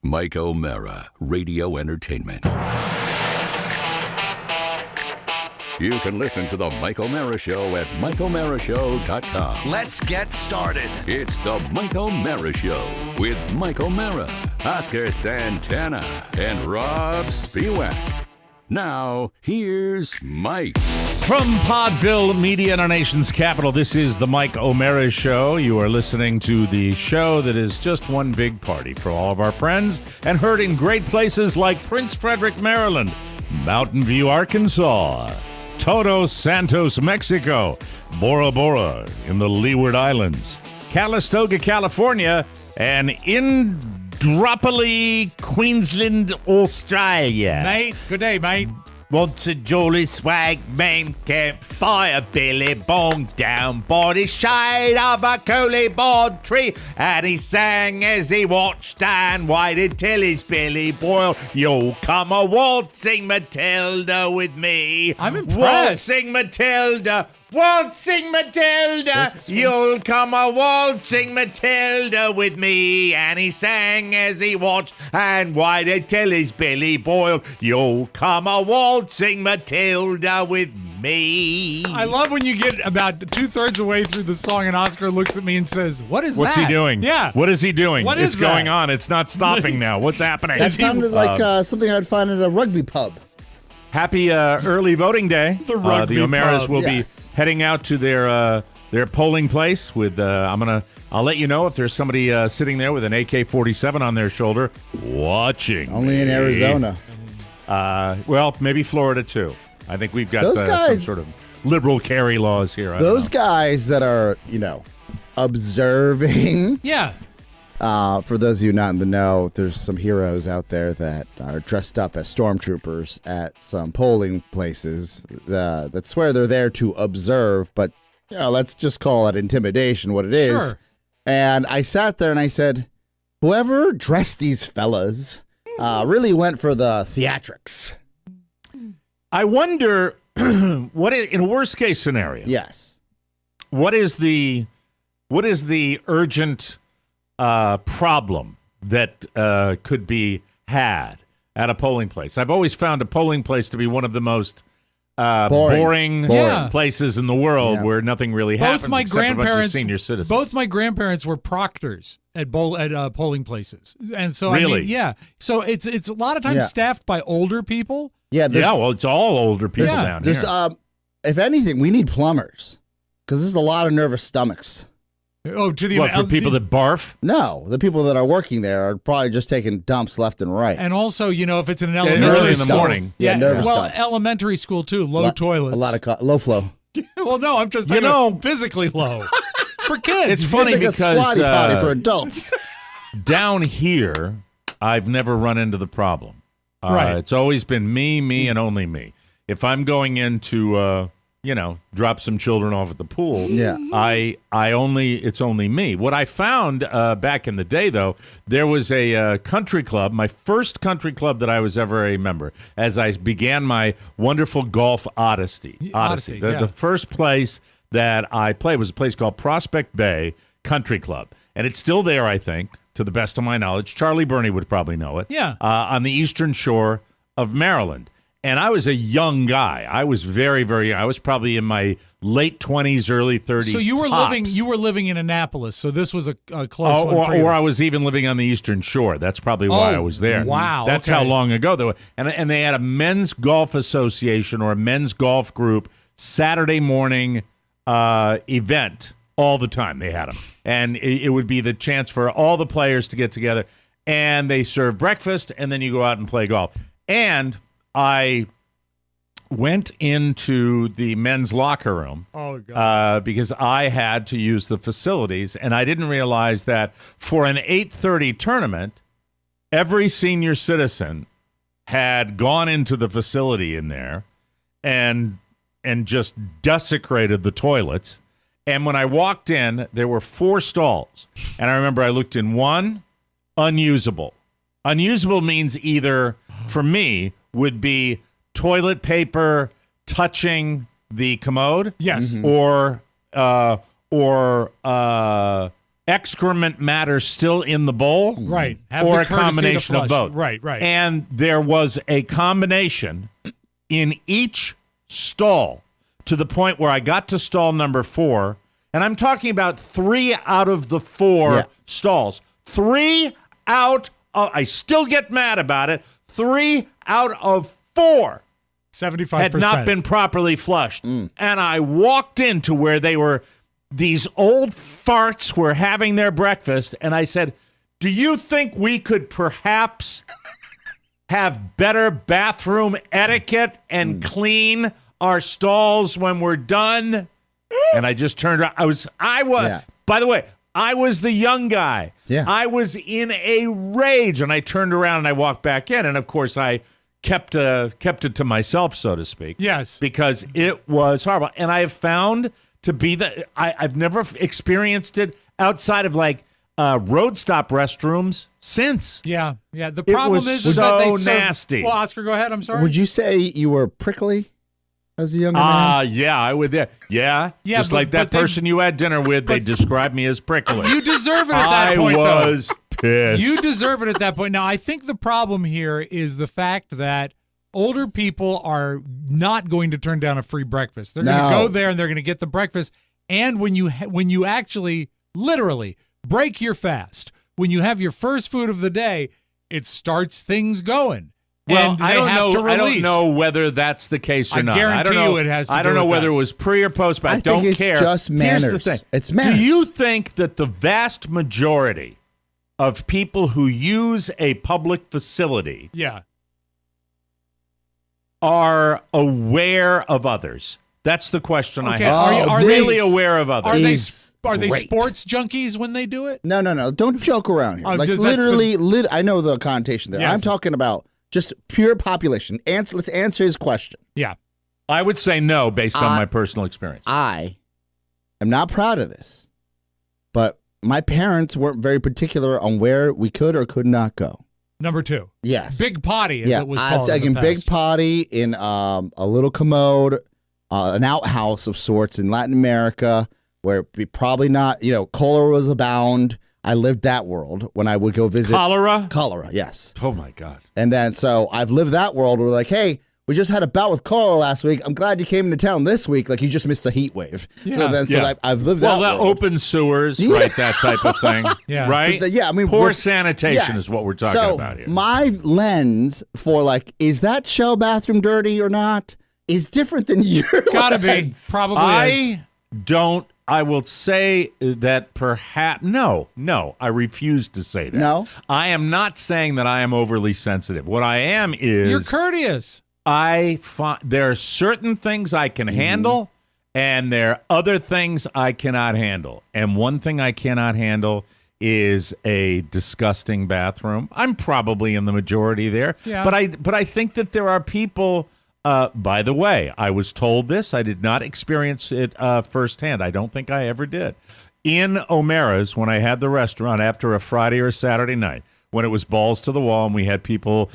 Mike O'Mara, Radio Entertainment. You can listen to The Mike O'Mara Show at MikeO'MaraShow.com. Let's get started. It's The Mike O'Mara Show with Mike O'Mara, Oscar Santana, and Rob Spiewak. Now, here's Mike. From Podville Media in our nation's capital, this is The Mike O'Mara Show. You are listening to the show that is just one big party for all of our friends and heard in great places like Prince Frederick, Maryland, Mountain View, Arkansas, Todos Santos, Mexico, Bora Bora in the Leeward Islands, Calistoga, California, and Indropolis, Queensland, Australia. Mate, good day, mate. What's a jolly swag man campfire, Billy Bong down by the shade of a coolie board tree, and he sang as he watched and waited till his belly boiled. You'll come a waltzing Matilda with me. I'm impressed. Waltzing Matilda. Waltzing Matilda, you'll come a waltzing Matilda with me. And he sang as he watched and waited till his belly boiled. You'll come a waltzing Matilda with me. I love when you get about 2/3 of the way through the song and Oscar looks at me and says, "What is What's that?" he doing? Yeah. What is he doing? What it's is going that? on. It's not stopping now. What's happening? That sounded like something I'd find at a rugby pub. Happy early voting day. The rugby the O'Maras pub, will yes. be heading out to their polling place with I'll let you know if there's somebody sitting there with an AK-47 on their shoulder watching. Only in me. Arizona. Well, maybe Florida too. I think we've got Those some guys- sort of liberal carry laws here. I don't Those know. guys that are, observing. Yeah. For those of you not in the know, there's some heroes out there that are dressed up as stormtroopers at some polling places that swear they're there to observe, but let's just call it intimidation, what it is. Sure. And I sat there and I said, whoever dressed these fellas really went for the theatrics. I wonder what is, in a worst case scenario. Yes. What is the urgent problem that could be had at a polling place? I've always found a polling place to be one of the most boring Yeah. places in the world Yeah. where nothing really happens Both my except a bunch of grandparents, senior citizens. both my grandparents were proctors at polling places, and so Really? I mean, yeah. So it's a lot of times Yeah. staffed by older people. Yeah. well, it's all older people Yeah. down here. There's, if anything, we need plumbers because there's a lot of nervous stomachs. Oh, to the What, for people that barf? No, the people that are working there are probably just taking dumps left and right. and also if it's in an Early elementary in the school, morning. Yeah, nervous well, dumps. elementary school too, low toilets, A lot of low flow. well, no, I'm just talking about physically low for kids. It's funny It's like because a squatty potty for adults. down here, I've never run into the problem. Right. It's always been me, and only me. If I'm going in to, drop some children off at the pool, Yeah. it's only me. What I found back in the day, though, there was a country club, my first country club that I was ever a member, as I began my wonderful golf odyssey. Odyssey, yeah. The first place that I played was a place called Prospect Bay Country Club, and it's still there, I think, to the best of my knowledge. Charlie Burney would probably know it. Yeah. On the eastern shore of Maryland. And I was a young guy. I was very, very young. I was probably in my late 20s, early 30s. So you were tops. living in Annapolis. So this was a close one for you. Or I was even living on the eastern shore. That's probably why Oh, I was there. wow, That's okay. how long ago they were. And they had a men's golf association or a men's golf group Saturday morning event all the time. They had them. And it would be the chance for all the players to get together. And they serve breakfast, and then you go out and play golf. And I went into the men's locker room because I had to use the facilities, and I didn't realize that for an 8:30 tournament, every senior citizen had gone into the facility in there and just desecrated the toilets. And when I walked in, there were 4 stalls, and I remember I looked in one, unusable. Unusable means either, for me, would be toilet paper touching the commode, Yes. or excrement matter still in the bowl, Right. Have or the a courtesy to combination of flush. both. Right. And there was a combination in each stall to the point where I got to stall number 4, and I'm talking about 3 out of the 4 stalls. 3 out of, I still get mad about it, 3 out of 4 75% had not been properly flushed. And I walked into where these old farts were having their breakfast, and I said, do you think we could perhaps have better bathroom etiquette and clean our stalls when we're done? And I just turned around. By the way, I was the young guy. Yeah. I was in a rage, and I turned around and I walked back in, and of course I kept it to myself, so to speak. Yes. Because it was horrible. And I have found to be I've never experienced it outside of like road stop restrooms since. Yeah. The problem was is that they so nasty. Well, Oscar, go ahead. I'm sorry. Would you say you were prickly as a younger man? Yeah, I would. Yeah. Just like that person you had dinner with, they described me as prickly. You deserve it at that point, though. I was pissed. You deserve it at that point. Now, I think the problem here is the fact that older people are not going to turn down a free breakfast. They're going to go there and they're going to get the breakfast. And when you actually literally break your fast, when you have your first food of the day, it starts things going. Well, and I they don't have know. to I don't release. know whether that's the case or not. Guarantee I don't know. it has to I don't do know with whether that. it was pre or post, but I don't think it's care. just manners. Here's the thing. It's manners. Do you think that the vast majority of people who use a public facility are aware of others? That's the question I have. Are really they aware of others? Are they great. sports junkies when they do it? No. Don't joke around here. Like just- literally, I know the connotation there. Yes. I'm talking about just pure population. Let's answer his question. Yeah. I would say no, based on my personal experience. I am not proud of this, but my parents weren't very particular on where we could or could not go. Number 2. Yes. Big potty, as it was called. Like in the big past. potty in a little commode, an outhouse of sorts in Latin America, where we probably not, cholera was abound. I lived that world when I would go visit. Cholera, yes. Oh, my God. And then, so I've lived that world where like, hey, we just had a bout with cholera last week. I'm glad you came into town this week. Like, you just missed a heat wave. I've lived that world. Open sewers, right? That type of thing. Yeah. Right? So poor sanitation is what we're talking about here. My lens for like, is that shell bathroom dirty or not, is different than your Gotta lens. be. Probably is. I will say that perhaps, no, I refuse to say that. No? I am not saying that I am overly sensitive. What I am is You're courteous. there are certain things I can handle, and there are other things I cannot handle. And one thing I cannot handle is a disgusting bathroom. I'm probably in the majority there. Yeah. But I think that there are people. By the way, I was told this. I did not experience it firsthand. I don't think I ever did. In O'Mara's, when I had the restaurant after a Friday or Saturday night, when it was balls to the wall and we had people,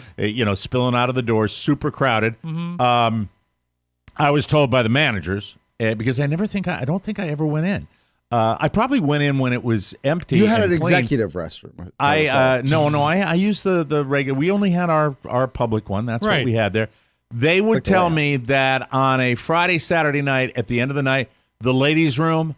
spilling out of the doors, super crowded, I was told by the managers, because I don't think I ever went in. I probably went in when it was empty. You had and an clean. executive restroom. I used the regular. We only had our public one. That's what we had there. They would tell me that on a Friday, Saturday night, at the end of the night, the ladies' room,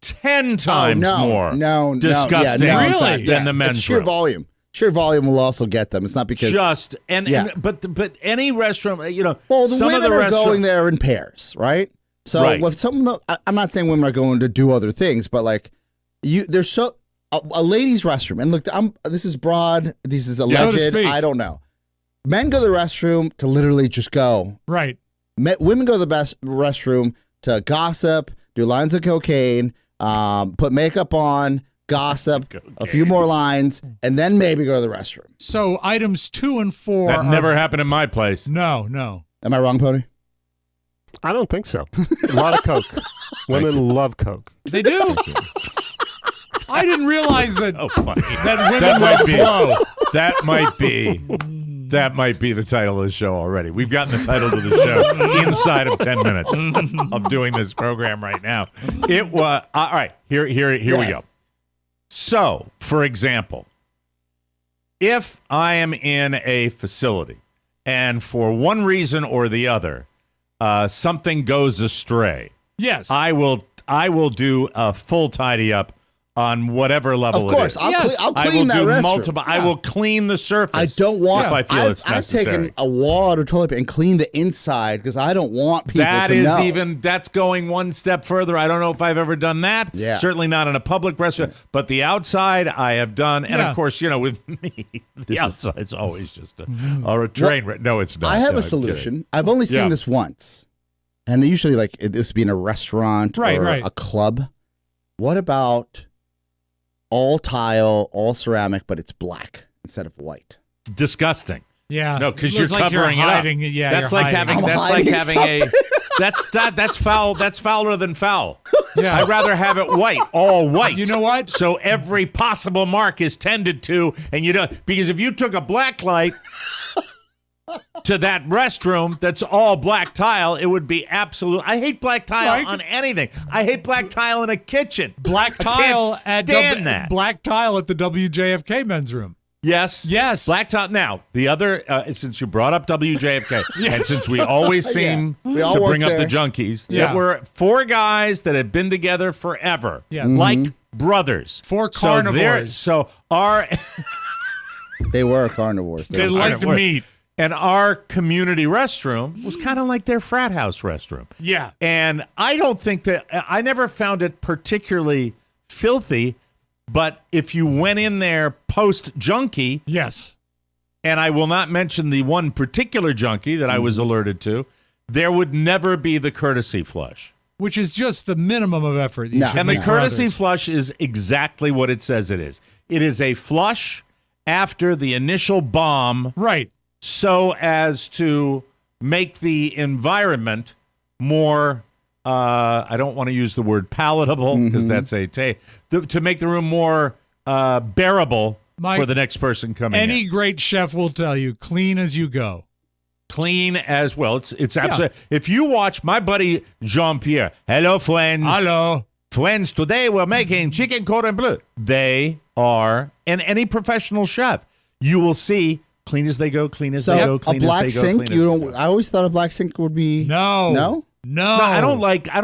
10 times more disgusting than the men's sheer room. volume. Sheer volume will also get them. It's not because but any restaurant, well, the some women of the are going there in pairs, right? So with some, I'm not saying women are going to do other things, but like there's a ladies' restroom, and look, this is broad, this is alleged, I don't know. Men go to the restroom to literally just go. Right. Women go to the restroom to gossip, do lines of cocaine, put makeup on, gossip, a few more lines, and then maybe go to the restroom. So items 2 and 4 That never happened in my place. No. Am I wrong, Pony? I don't think so. A lot of Coke. Women love Coke. They do. I didn't realize that, that women That love might be. blow. That might be the title of the show already. We've gotten the title of the show inside of 10 minutes of doing this program right now. It was all right. Here we go. So, for example, if I am in a facility and for one reason or the other, something goes astray, yes, I will do a full tidy up on whatever level Of course, it is. I'll I clean will that do restroom. multiple. I will clean the surface. I don't want. if I feel it's I've necessary. taken a wall or toilet paper and cleaned the inside because I don't want people That to is know. that's going one step further. I don't know if I've ever done that. Yeah. Certainly not in a public restaurant. But the outside I have done. And of course, with me, the outside's always just a train wreck. No, it's not. I have No, a I'm solution. kidding. I've only seen Yeah. this once, and usually like this would be in a restaurant or a club. What about all tile, all ceramic, but it's black instead of white? Disgusting. Yeah. No, because Looks you're like covering you're it up. hiding. Yeah, that's you're like hiding. having. I'm That's like hiding having a. That's foul. That's fouler than foul. Yeah. I'd rather have it white, all white. You know what? So every possible mark is tended to, and you don't, because if you took a black light to that restroom that's all black tile, it would be absolute. I hate black tile on anything. I hate black tile in a kitchen. Black I tile can't at stand that. Black tile at the WJFK men's room. Yes. Yes. Black tile. Now, the other, since you brought up WJFK, and since we always seem We all to work bring up the there. junkies, Yeah. there were 4 guys that had been together forever. Yeah. Like brothers. 4 So carnivores. So our They were carnivores. They liked meat. and our community restroom was kind of like their frat house restroom. Yeah. And I don't think that I never found it particularly filthy, but if you went in there post junkie, Yes. and I will not mention the one particular junkie that I was alerted to, there would never be the courtesy flush. Which is just the minimum of effort. You No. should And the make for courtesy others. flush is exactly what it says it is. It is a flush after the initial bomb, Right. so as to make the environment more, I don't want to use the word palatable because that's to make the room more bearable Mike, for the next person coming in. Any great chef will tell you, clean as you go. Clean as well. It's absolutely. If you watch my buddy Jean-Pierre, hello friends. Hello. Friends, today we're making chicken cordon bleu. They are, and any professional chef, you will see clean as they go, clean as they go, So a clean black as they go. sink, clean as you they don't. go. I always thought a black sink would be No. No? No. No, I don't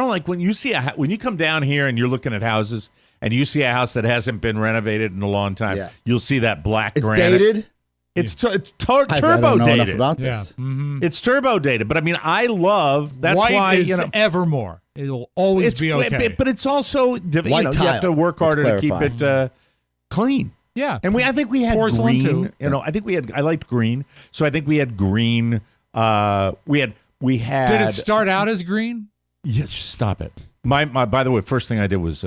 like when you see when you come down here and you're looking at houses and you see a house that hasn't been renovated in a long time. Yeah. You'll see that black It's granite. dated. It's I turbo don't know enough dated. about Yeah. this. Mhm. It's turbo dated, but I mean, I love that's White why is you know evermore. It will always it's be okay. but it's also you White have to tile. work harder Let's to keep it clean. yeah. And I think we had Porcelain green. too. I liked green, so I think we had green. We had. Did it start out as green? Yeah, stop it. My. By the way, first thing I did was,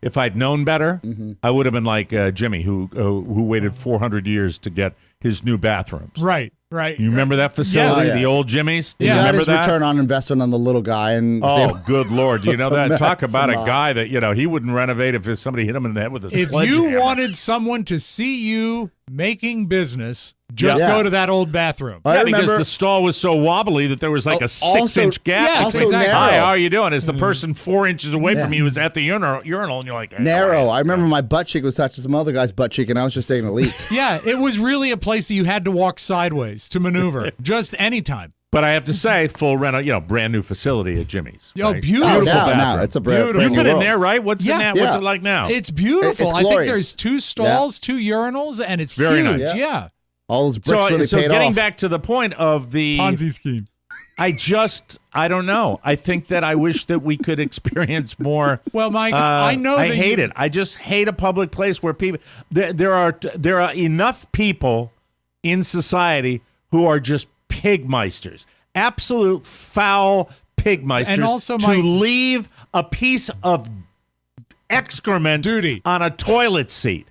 if I'd known better, I would have been like Jimmy, who waited 400 years to get his new bathrooms. Right. Right. You remember that facility, Yes. Oh, yeah. the old Jimmy's? Do He you got remember his that? return on investment on the little guy, and Oh, good Lord. Do you know To that? Talk about a maximize. guy that, he wouldn't renovate if somebody hit him in the head with a If sledgehammer. you wanted someone to see you making business, just Yeah. go to that old bathroom. I Yeah, because remember- the stall was so wobbly that there was like a also- 6-inch gap. yes, between- exactly. Hi, narrow. how are you doing? As the person 4 inches away Yeah. from you was at the urinal, and you're like, hey, narrow. how are I you? remember my butt cheek was touching some other guy's butt cheek, and I was just taking a leak. Yeah, it was really a place that you had to walk sideways to maneuver, just anytime. But I have to say, full reno, brand new facility at Jimmy's. Yo, right? beautiful. now, bathroom. it's a brand, Beautiful. brand You've new been in world. there, right? What's Yeah. in that? What's Yeah. it like now? It's beautiful. It's I think glorious. there's 2 stalls, 2 urinals, and it's Very huge. nice. Yeah. All those bricks really so paid getting off. back to the point of the Ponzi scheme. I don't know. I think that I wish that we could experience more. Well, Mike, I know I that hate you- it. I just hate a public place where people. There are enough people in society who are just pigmeisters, absolute foul pigmeisters, And also, to Mike- leave a piece of excrement Duty. on a toilet seat.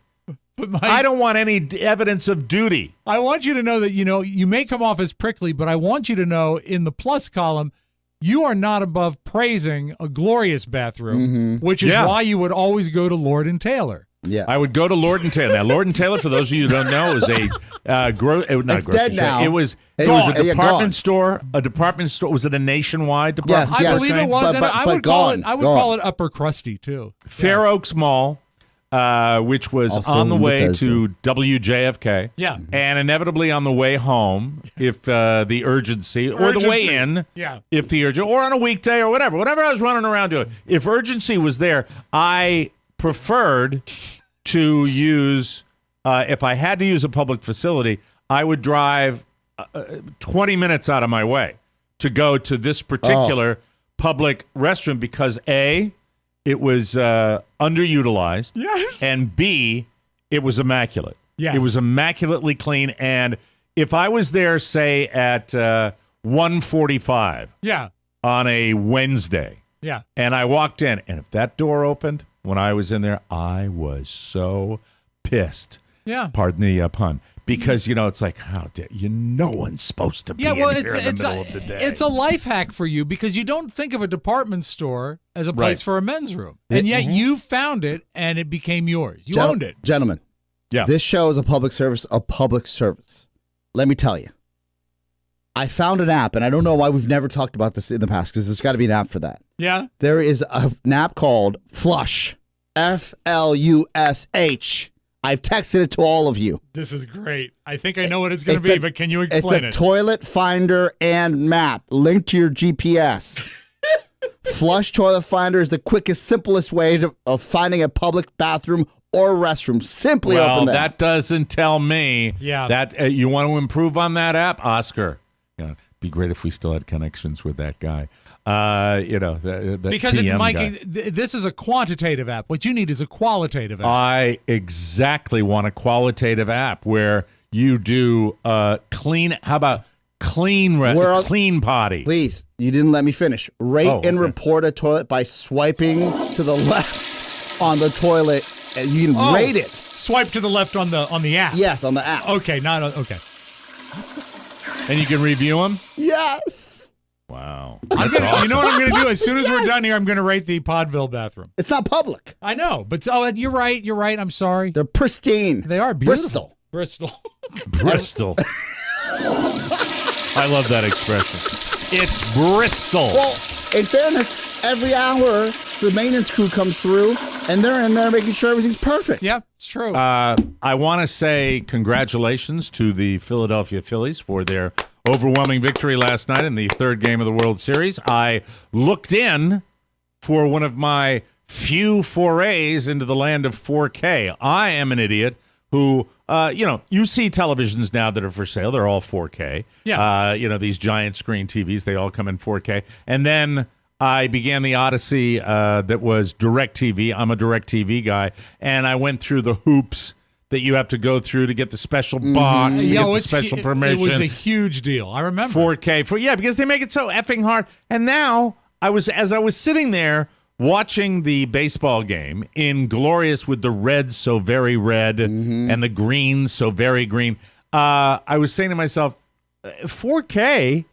But Mike, I don't want any evidence of duty. I want you to know that, you may come off as prickly, but I want you to know in the plus column, you are not above praising a glorious bathroom, which is Yeah. why you would always go to Lord and Taylor. Yeah. I would go to Lord and Taylor. Now, Lord and Taylor, for those of you who don't know, is a not It's grocery dead store. now. It was a Gone. Yeah, department gone. store. A department store. Was it a nationwide department Yes, store? I believe it chain? was, But- and but- I but would call gone. it. I would Gone. call it upper crusty too. Fair Oaks Mall. which was Also on the in way Bethesda. to WJFK. Yeah. And inevitably on the way home, if the urgency, or the way in, Yeah. if the urgency, or on a weekday or whatever I was running around doing. If urgency was there, I preferred to use, if I had to use a public facility, I would drive 20 minutes out of my way to go to this particular public restroom because A, it was underutilized, Yes. and B, it was immaculate. Yes. It was immaculately clean, and if I was there, say, at 1:45 Yeah. on a Wednesday, Yeah. and I walked in, and if that door opened when I was in there, I was so pissed. Yeah. Pardon the pun. Because, it's like, how dare you? No one's supposed to be in here in the middle of the day. It's a life hack for you because you don't think of a department store as a place Right. for a men's room. And yet you found it and it became yours. You owned it. Gentlemen, Yeah. this show is a public service. Let me tell you. I found an app, and I don't know why we've never talked about this in the past because there's got to be an app for that. Yeah. There is an app called Flush, Flush. I've texted it to all of you. This is great. I think I know what it's going to be, but can you explain It's a toilet finder and map linked to your GPS. Flush Toilet Finder is the quickest, simplest way of finding a public bathroom or restroom. Simply Well, open that doesn't tell me that you want to improve on that app, Oscar. It'd be great if we still had connections with that guy. The because TM Mikey, guy. this is a quantitative app. What you need is a qualitative app. I exactly want a qualitative app where you do clean. How about clean potty? Please, you didn't let me finish. Rate and report a toilet by swiping to the left on the toilet. You can rate it. Swipe to the left on the app. Yes, on the app. Okay, okay. And you can review them? Yes. Wow. You know what I'm going to do? As soon as we're done here, I'm going to rate the Podville bathroom. It's not public. I know, but you're right. You're right. I'm sorry. They're pristine. They are beautiful. Bristol. I love that expression. It's Bristol. Well, in fairness, every hour the maintenance crew comes through and they're in there making sure everything's perfect. Yeah, it's true. I want to say congratulations to the Philadelphia Phillies for their overwhelming victory last night in the third game of the World Series. I looked in for one of my few forays into the land of 4K. I am an idiot who, you see televisions now that are for sale. They're all 4K. Yeah. These giant screen TVs, they all come in 4K. And then I began the odyssey that was DirecTV. I'm a DirecTV guy. And I went through the hoops that you have to go through to get the special box, to get the special permission. It was a huge deal. I remember. 4K. Because they make it so effing hard. And now, as I was sitting there watching the baseball game in glorious with the red so very red and the green so very green, I was saying to myself, 4K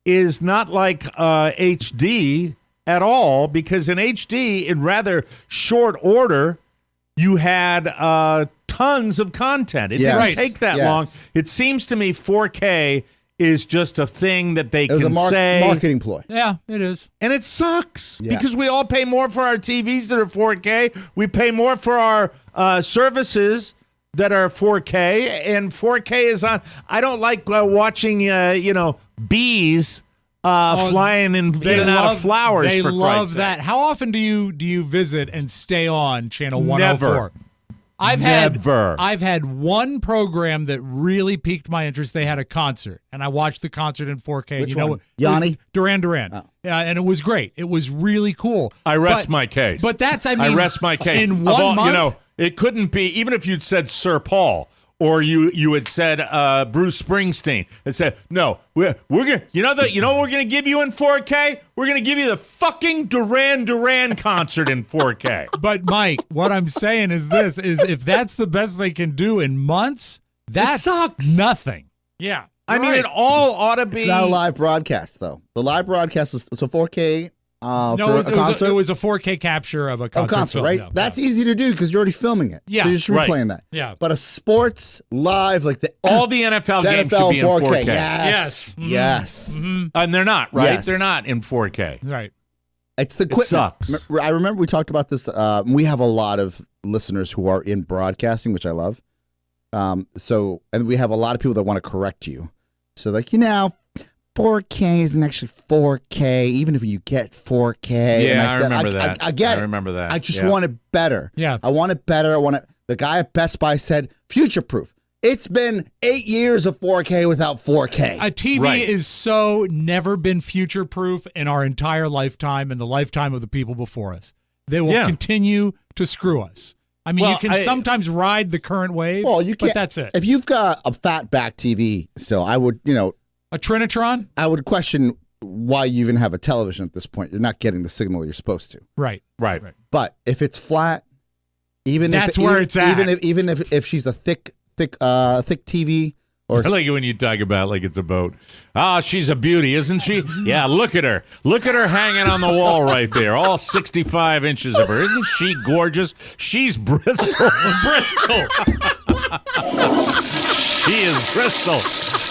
is not like HD at all, because in HD, in rather short order, you had tons of content. It didn't take that long. It seems to me 4K is just a thing that they can say. Marketing ploy. Yeah, it is. And it sucks because we all pay more for our TVs that are 4K. We pay more for our services that are 4K, and 4K is on. I don't like watching, bees flying in and out of flowers. They for love Christ's that. sake. How often do you visit and stay on channel 104? Never. I've Never. had one program that really piqued my interest. They had a concert, and I watched the concert in 4K. Which you know one? what? Yanni? Duran. Oh. Yeah, and it was great. It was really cool. I rest my case. But that's, I rest my case. In one month, it couldn't be, even if you'd said Sir Paul or you had said Bruce Springsteen and said, no, we're gonna, what we're gonna give you in 4K? We're gonna give you the fucking Duran concert in 4K. But Mike, what I'm saying is this: is if that's the best they can do in months, that's nothing. Yeah. I mean, it all ought to be. It's not a live broadcast, though. The live broadcast is a 4K for a concert. It was a 4K capture of a concert, film, right? yeah. That's easy to do because you're already filming it. Yeah, so you're just replaying that. Yeah. But a sports live, like all the NFL games should be in 4K. Yes. Mm-hmm. Yes. Mm-hmm. And they're not, right? Yes. They're not in 4K. Right. It's the equipment. It sucks. I remember we talked about this. We have a lot of listeners who are in broadcasting, which I love. And we have a lot of people that want to correct you. So 4K isn't actually 4K, even if you get 4K. Yeah, and I remember that. I get it. I remember that. I just want it better. Yeah. I want it better. The guy at Best Buy said, future-proof. It's been 8 years of 4K without 4K. A TV is so never been future-proof in our entire lifetime and the lifetime of the people before us. They will continue to screw us. I mean, you can sometimes ride the current wave, but that's it. If you've got a fat back TV still, I would, a Trinitron? I would question why you even have a television at this point. You're not getting the signal you're supposed to. Right. But if it's flat, that's where it's at. Even if she's a thick TV. I like it when you talk about like it's a boat. She's a beauty, isn't she? Yeah, look at her. Look at her hanging on the wall right there. All 65 inches of her. Isn't she gorgeous? She's Bristol. Bristol. She is Bristol.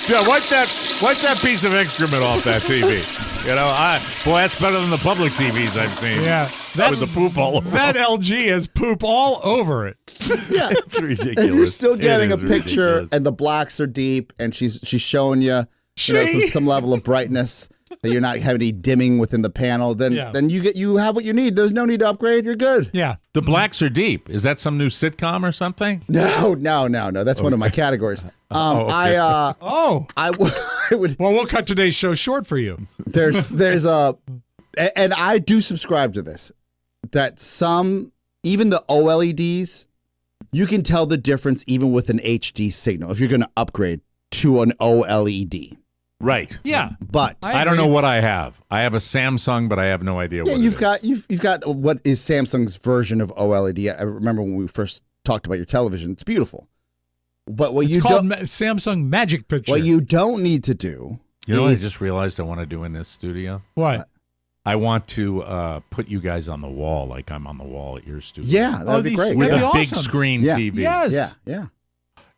Yeah, wipe that piece of excrement off that TV. That's better than the public TVs I've seen. Yeah. With the poop all over. That LG has poop all over it. Yeah, it's ridiculous. And you're still getting a picture, ridiculous. and the blacks are deep, and she's showing you, some level of brightness that you're not having any dimming within the panel. Then you have what you need. There's no need to upgrade. You're good. Yeah. The blacks are deep. Is that some new sitcom or something? No. That's one of my categories. I would. Well, we'll cut today's show short for you. There's and I do subscribe to this. That even the OLEDs, you can tell the difference even with an HD signal if you're going to upgrade to an OLED. Right. Yeah. But I don't know what I have. I have a Samsung, but I have no idea what it is. You've got what is Samsung's version of OLED. I remember when we first talked about your television. It's beautiful. But it's called Samsung Magic Picture. What you don't need to do I just realized I want to do in this studio? What? I want to put you guys on the wall like I'm on the wall at your studio. Yeah, that would be great. With a big awesome. screen TV. Yes. Yeah.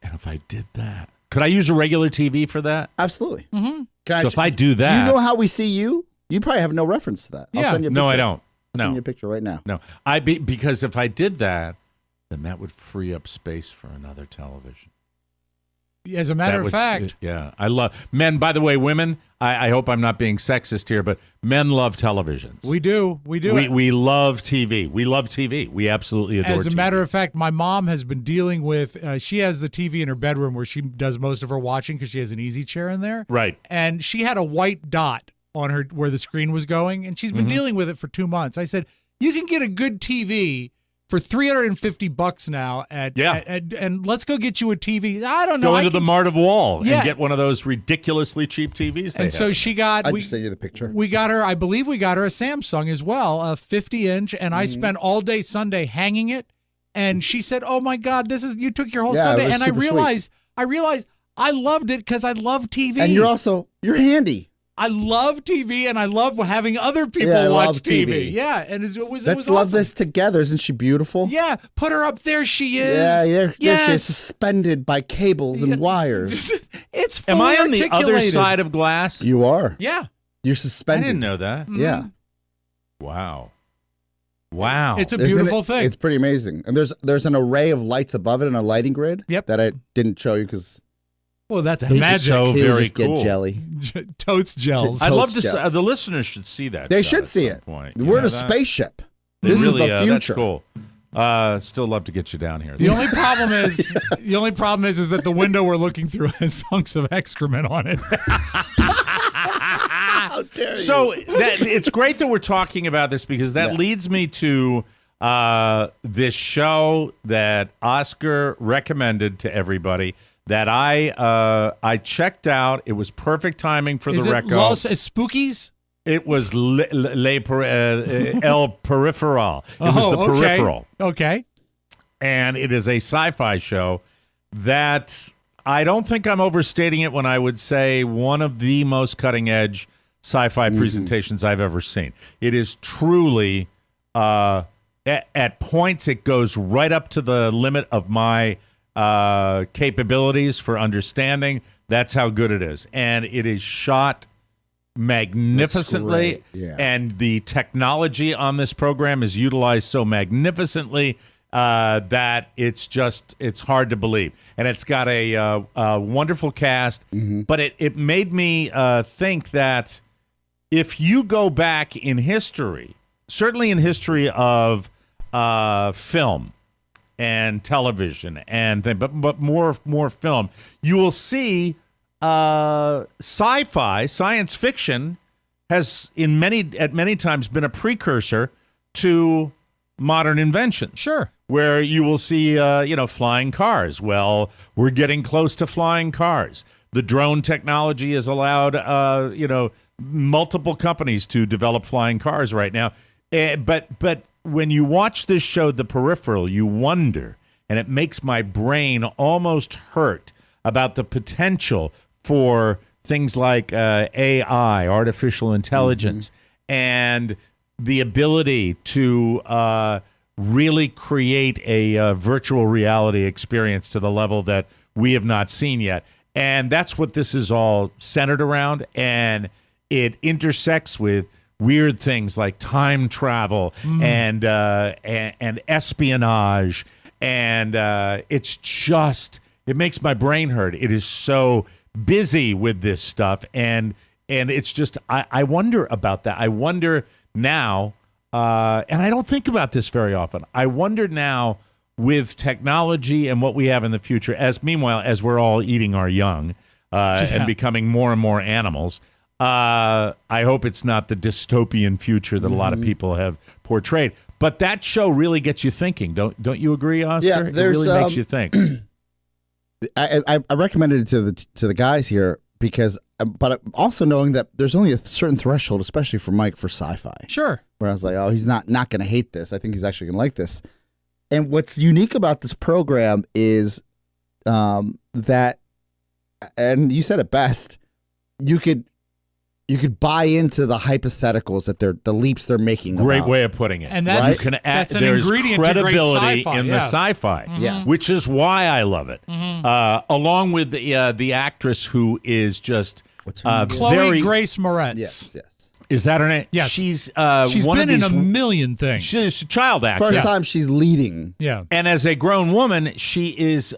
And if I did that, could I use a regular TV for that? Absolutely. Mm-hmm. So if I do that. You know how we see you? You probably have no reference to that. I'll send you a picture. No, I don't. I'll send you a picture right now. No. Because if I did that, then that would free up space for another television. As a matter of fact. Yeah. I love men. By the way, women, I hope I'm not being sexist here, but men love televisions. We do. We love TV. We love TV. We absolutely adore TV. As a matter of fact, my mom has been dealing with, she has the TV in her bedroom where she does most of her watching because she has an easy chair in there. Right. And she had a white dot on her where the screen was going, and she's been dealing with it for 2 months. I said, you can get a good TV for $350 now and let's go get you a TV. I don't know. Go into the Mart of Wall and get one of those ridiculously cheap TVs. And so she got. I just sent you the picture. We got her. I believe we got her a Samsung as well, a 50-inch. And I spent all day Sunday hanging it. And she said, "Oh my God, you took your whole Sunday." And I realized I loved it because I love TV. And you're handy. I love TV, and I love having other people watch TV. Yeah, and it was Let's love this together. Isn't she beautiful? Yeah, put her up there. She is. Yeah. Yes. She's suspended by cables and wires. It's fully Am I on the other articulated. side of glass? You are. Yeah. You're I suspended. didn't know that. Yeah. Wow. It's a beautiful thing. It's pretty amazing. And there's an array of lights above it and a lighting grid. Yep. That I didn't show you because. Well, that's the magic. So He'll very just cool. get jelly. Totes gels. I'd love to. Gels. The listeners should see that. They shot should at see some it. Point. We're in a spaceship. This is the future. That's cool. Still love to get you down here. The only problem is that the window we're looking through has hunks of excrement on it. How dare you? So it's great that we're talking about this because that leads me to this show that Oscar recommended to everybody that I checked out. It was perfect timing for Is the it reco. Los Spookies? It was El Peripheral. It was the Peripheral. Okay. And it is a sci-fi show that I don't think I'm overstating it when I would say one of the most cutting-edge sci-fi presentations I've ever seen. It is truly, at points, it goes right up to the limit of my capabilities for understanding. That's how good it is. And it is shot magnificently, Yeah. and the technology on this program is utilized so magnificently. that it's hard to believe. And it's got a wonderful cast, but it made me think that if you go back in history, certainly in history of film and television but more film, you will see sci-fi, science fiction has at many times been a precursor to modern inventions. Sure. Where you will see flying cars. Well, we're getting close to flying cars. The drone technology has allowed multiple companies to develop flying cars right now. But when you watch this show, The Peripheral, you wonder, and it makes my brain almost hurt about the potential for things like AI, artificial intelligence, and the ability to really create a virtual reality experience to the level that we have not seen yet. And that's what this is all centered around. And it intersects with weird things like time travel and espionage. And it makes my brain hurt. It is so busy with this stuff. And it's just, I wonder about that. I wonder now, and I don't think about this very often. I wonder now with technology and what we have in the future, as we're all eating our young and becoming more and more animals, I hope it's not the dystopian future that a lot of people have portrayed. But that show really gets you thinking. Don't you agree, Oscar? Yeah, it really makes you think. I recommended it to the guys here because, but also knowing that there's only a certain threshold, especially for Mike, for sci-fi. Sure. Where I was like, oh, he's not going to hate this. I think he's actually going to like this. And what's unique about this program is that, and you said it best, you could buy into the hypotheticals that the leaps they're making. Great way of putting it. And that's, you can that's an there's ingredient credibility to great sci-fi, in the sci-fi, Yes. which is why I love it. Along with the actress who is just What's her name? Chloe Grace Moretz. Yes. Is that her name? Yes. She's She's one been of in these, a million things. She's a child actor. First time she's leading. Yeah. And as a grown woman, she is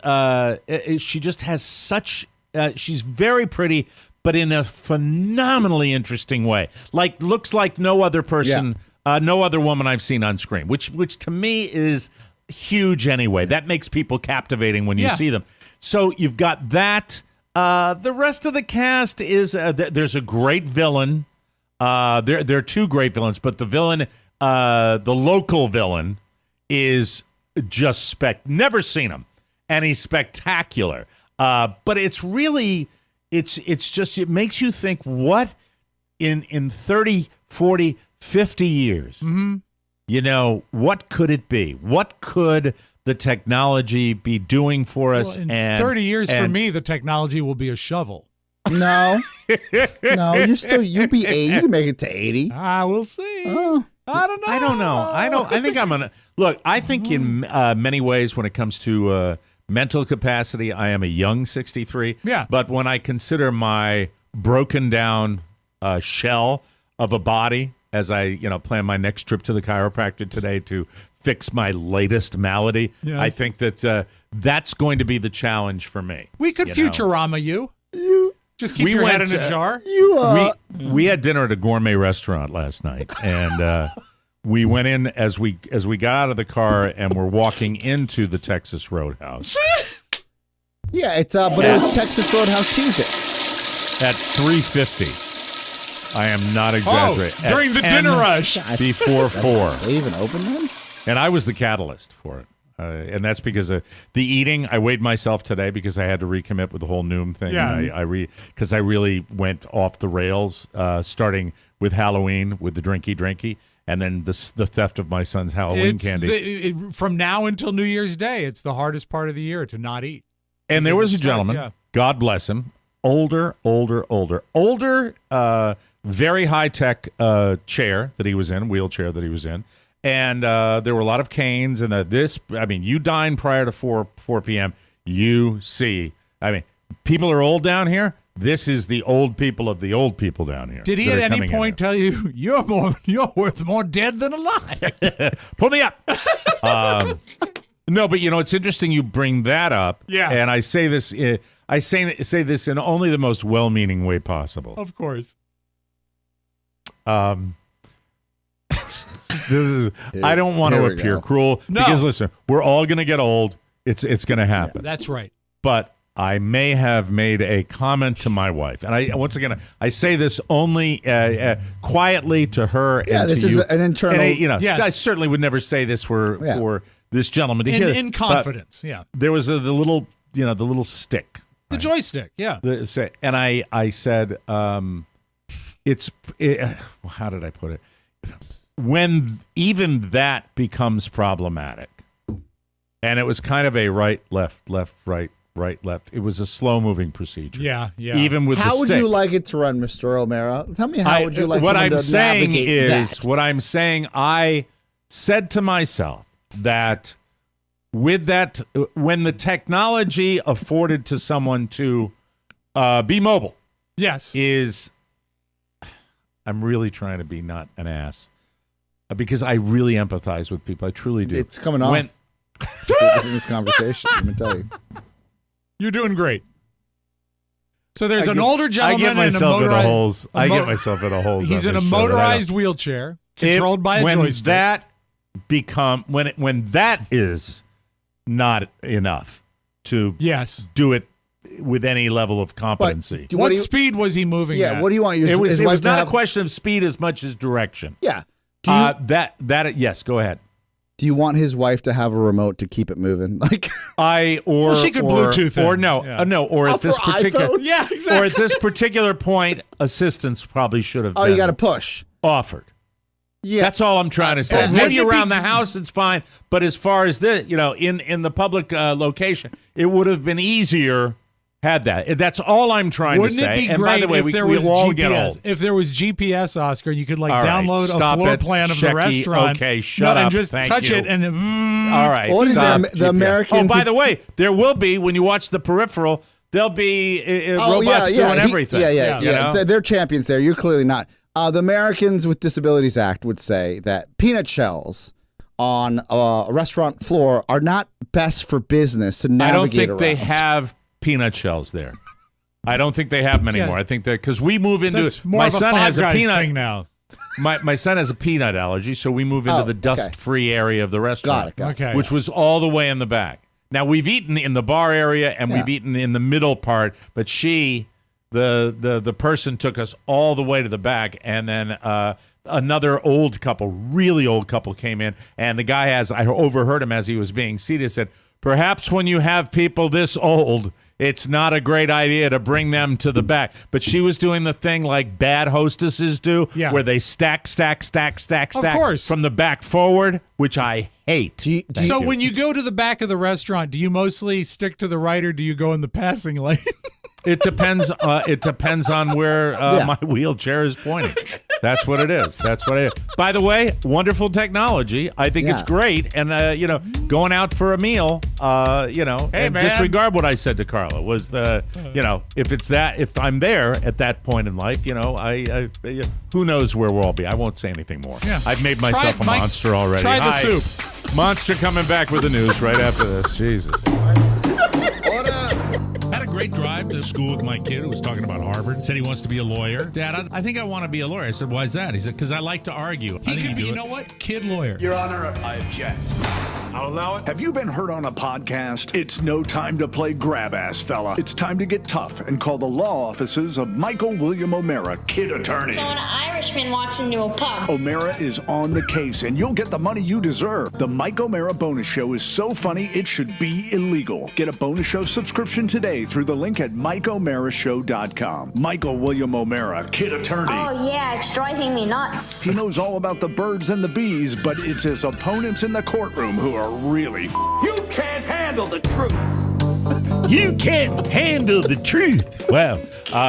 she just has such she's very pretty, but in a phenomenally interesting way. Like looks like no other person, no other woman I've seen on screen, which to me is huge anyway. That makes people captivating when you see them. So you've got that. The rest of the cast is there's a great villain. There are two great villains, but the villain, the local villain, is just never seen him, and he's spectacular. But it's really, it's just, it makes you think, what in 30, 40, 50 years, what could it be? What could the technology be doing for us? Well, in 30 years for me, the technology will be a shovel. No, you'll be 80. You can make it to 80. We'll see. Oh. I don't know. I think I'm gonna look. I think in many ways, when it comes to mental capacity, I am a young 63. Yeah. But when I consider my broken down shell of a body, as I plan my next trip to the chiropractor today to fix my latest malady, Yes. I think that that's going to be the challenge for me. We could Futurama you. Just keep your head in a jar. We had dinner at a gourmet restaurant last night, and we went in as we got out of the car and we're walking into the Texas Roadhouse. Yeah, it's but it was Texas Roadhouse Tuesday At 3:50. I am not exaggerating. During the dinner rush. Before 4. They even opened them? And I was the catalyst for it. And that's because of the eating. I weighed myself today because I had to recommit with the whole Noom thing. Yeah. And because I really went off the rails, starting with Halloween with the drinky, and then the theft of my son's Halloween candy. From now until New Year's Day, it's the hardest part of the year to not eat. And there was a gentleman, God bless him, older, very high-tech chair that he was in, wheelchair that he was in. And there were a lot of canes, and you dine prior to 4 p.m., you see. I mean, people are old down here. This is the old people of the old people down here. Did he at any point tell you, you're worth more dead than alive? Pull me up. No, but it's interesting you bring that up. Yeah. And I say this, I say this in only the most well-meaning way possible. Of course. I don't want to appear cruel because listen, we're all going to get old. It's going to happen. Yeah, that's right. But I may have made a comment to my wife, and I say this only quietly to her. Yeah, and this to is you. an internal. And yes. I certainly would never say this for this gentleman to hear. In confidence, There was the little stick, the joystick. Yeah. And I said, how did I put it? When even that becomes problematic, and it was kind of a right, left, right, left. It was a slow-moving procedure. Yeah. Even with how the would stick. you like it to run, Mr. O'Mara? Tell me how would you like what someone I'm to saying navigate is that? what I'm saying. I said to myself that with that, when the technology afforded to someone to be mobile, Yes. I'm really trying to be not an ass. Because I really empathize with people. I truly do. It's coming off in this conversation. I'm going to tell you. You're doing great. So there's an older gentleman I get myself in a motorized... in a holes. I get myself in a holes. He's in a motorized wheelchair controlled by a joystick. When that is not enough to do it with any level of competency. What speed was he moving at? What do you want? It was not a question of speed as much as direction. Yeah. Yes, go ahead. Do you want his wife to have a remote to keep it moving? She could Bluetooth it. Or no, or at this particular iPhone? Yeah, exactly. Or at this particular point, assistance probably should have been you got to push. offered. Yeah. That's all I'm trying to say. Maybe around the house it's fine, but as far as in the public location, it would have been easier had that. That's all I'm trying to say. Wouldn't it be and great by the way, if we GPS? all get old. If there was GPS, Oscar, you could download a stop floor it. plan of the Checky. restaurant. Okay, shut up. And just Thank touch you. it and then, All right. What is stop the GPS. American? Oh, by the way, there will be, when you watch the peripheral, there'll be robots doing everything. Yeah. They're champions there. You're clearly not. The Americans with Disabilities Act would say that peanut shells on a restaurant floor are not best for business to navigate I don't think around. they have peanut shells there. I don't think they have them anymore. I think that because we move into that's more my of a son Five has a Guys peanut thing now. My son has a peanut allergy, so we move into the dust-free area of the restaurant, Got it. Okay. which was all the way in the back. Now we've eaten in the bar area and we've eaten in the middle part, but the person took us all the way to the back, and then another really old couple came in, and the guy I overheard him as he was being seated, said, "Perhaps when you have people this old, it's not a great idea to bring them to the back." But she was doing the thing like bad hostesses do, where they stack course. from the back forward, which I hate. So when you go to the back of the restaurant, do you mostly stick to the right or do you go in the passing lane? It depends. It depends on where my wheelchair is pointing. That's what it is. By the way, wonderful technology. I think it's great. And going out for a meal, hey, man. Disregard what I said to Carla. Was if I'm there at that point in life, I who knows where we'll all be. I won't say anything more. Yeah. I've made myself a monster already. Try the soup. Monster coming back with the news right after this. Jesus. Had a great drive to school with my kid who was talking about Harvard. Said he wants to be a lawyer. Dad, I think I want to be a lawyer. I said, why is that? He said, because I like to argue. He could be, kid lawyer. Your Honor, I object. I'll allow it. Have you been heard on a podcast? It's no time to play grab-ass, fella. It's time to get tough and call the law offices of Michael William O'Mara, kid attorney. So an Irishman walks into a pub. O'Mara is on the case, and you'll get the money you deserve. The Mike O'Mara Bonus Show is so funny, it should be illegal. Get a Bonus Show subscription today through the link at MikeO'MaraShow.com. Michael William O'Mara, kid attorney. Oh, yeah, it's driving me nuts. He knows all about the birds and the bees, but it's his opponents in the courtroom who are really You can't handle the truth. You can't handle the truth. Well,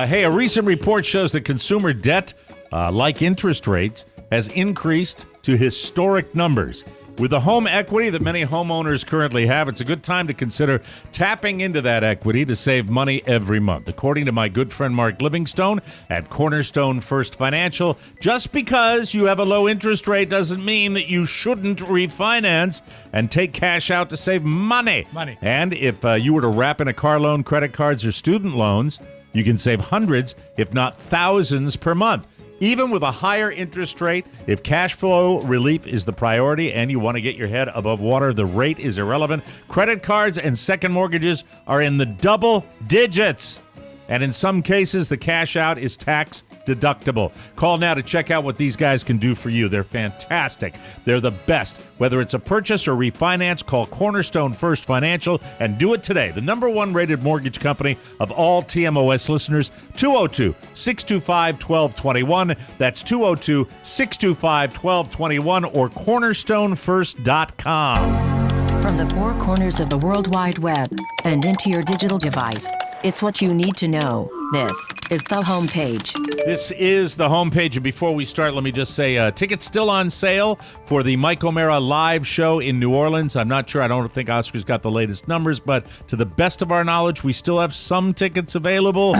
hey, a recent report shows that consumer debt, like interest rates, has increased to historic numbers. With the home equity that many homeowners currently have, it's a good time to consider tapping into that equity to save money every month. According to my good friend Mark Livingstone at Cornerstone First Financial, just because you have a low interest rate doesn't mean that you shouldn't refinance and take cash out to save money. And if you were to wrap in a car loan, credit cards, or student loans, you can save hundreds, if not thousands, per month. Even with a higher interest rate, if cash flow relief is the priority and you want to get your head above water, the rate is irrelevant. Credit cards and second mortgages are in the double digits. And in some cases, the cash out is tax deductible. Call now to check out what these guys can do for you. They're fantastic. They're the best. Whether it's a purchase or refinance, call Cornerstone First Financial and do it today. The #1 rated mortgage company of all TMOS listeners, 202-625-1221. That's 202-625-1221 or cornerstonefirst.com. From the four corners of the World Wide Web and into your digital device, it's what you need to know. This is the homepage. This is the homepage. And before we start, let me just say tickets still on sale for the Mike O'Mara live show in New Orleans. I'm not sure. I don't think Oscar's got the latest numbers, but to the best of our knowledge, we still have some tickets available.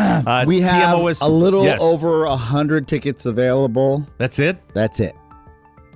We have a little over 100 tickets available. That's it? That's it.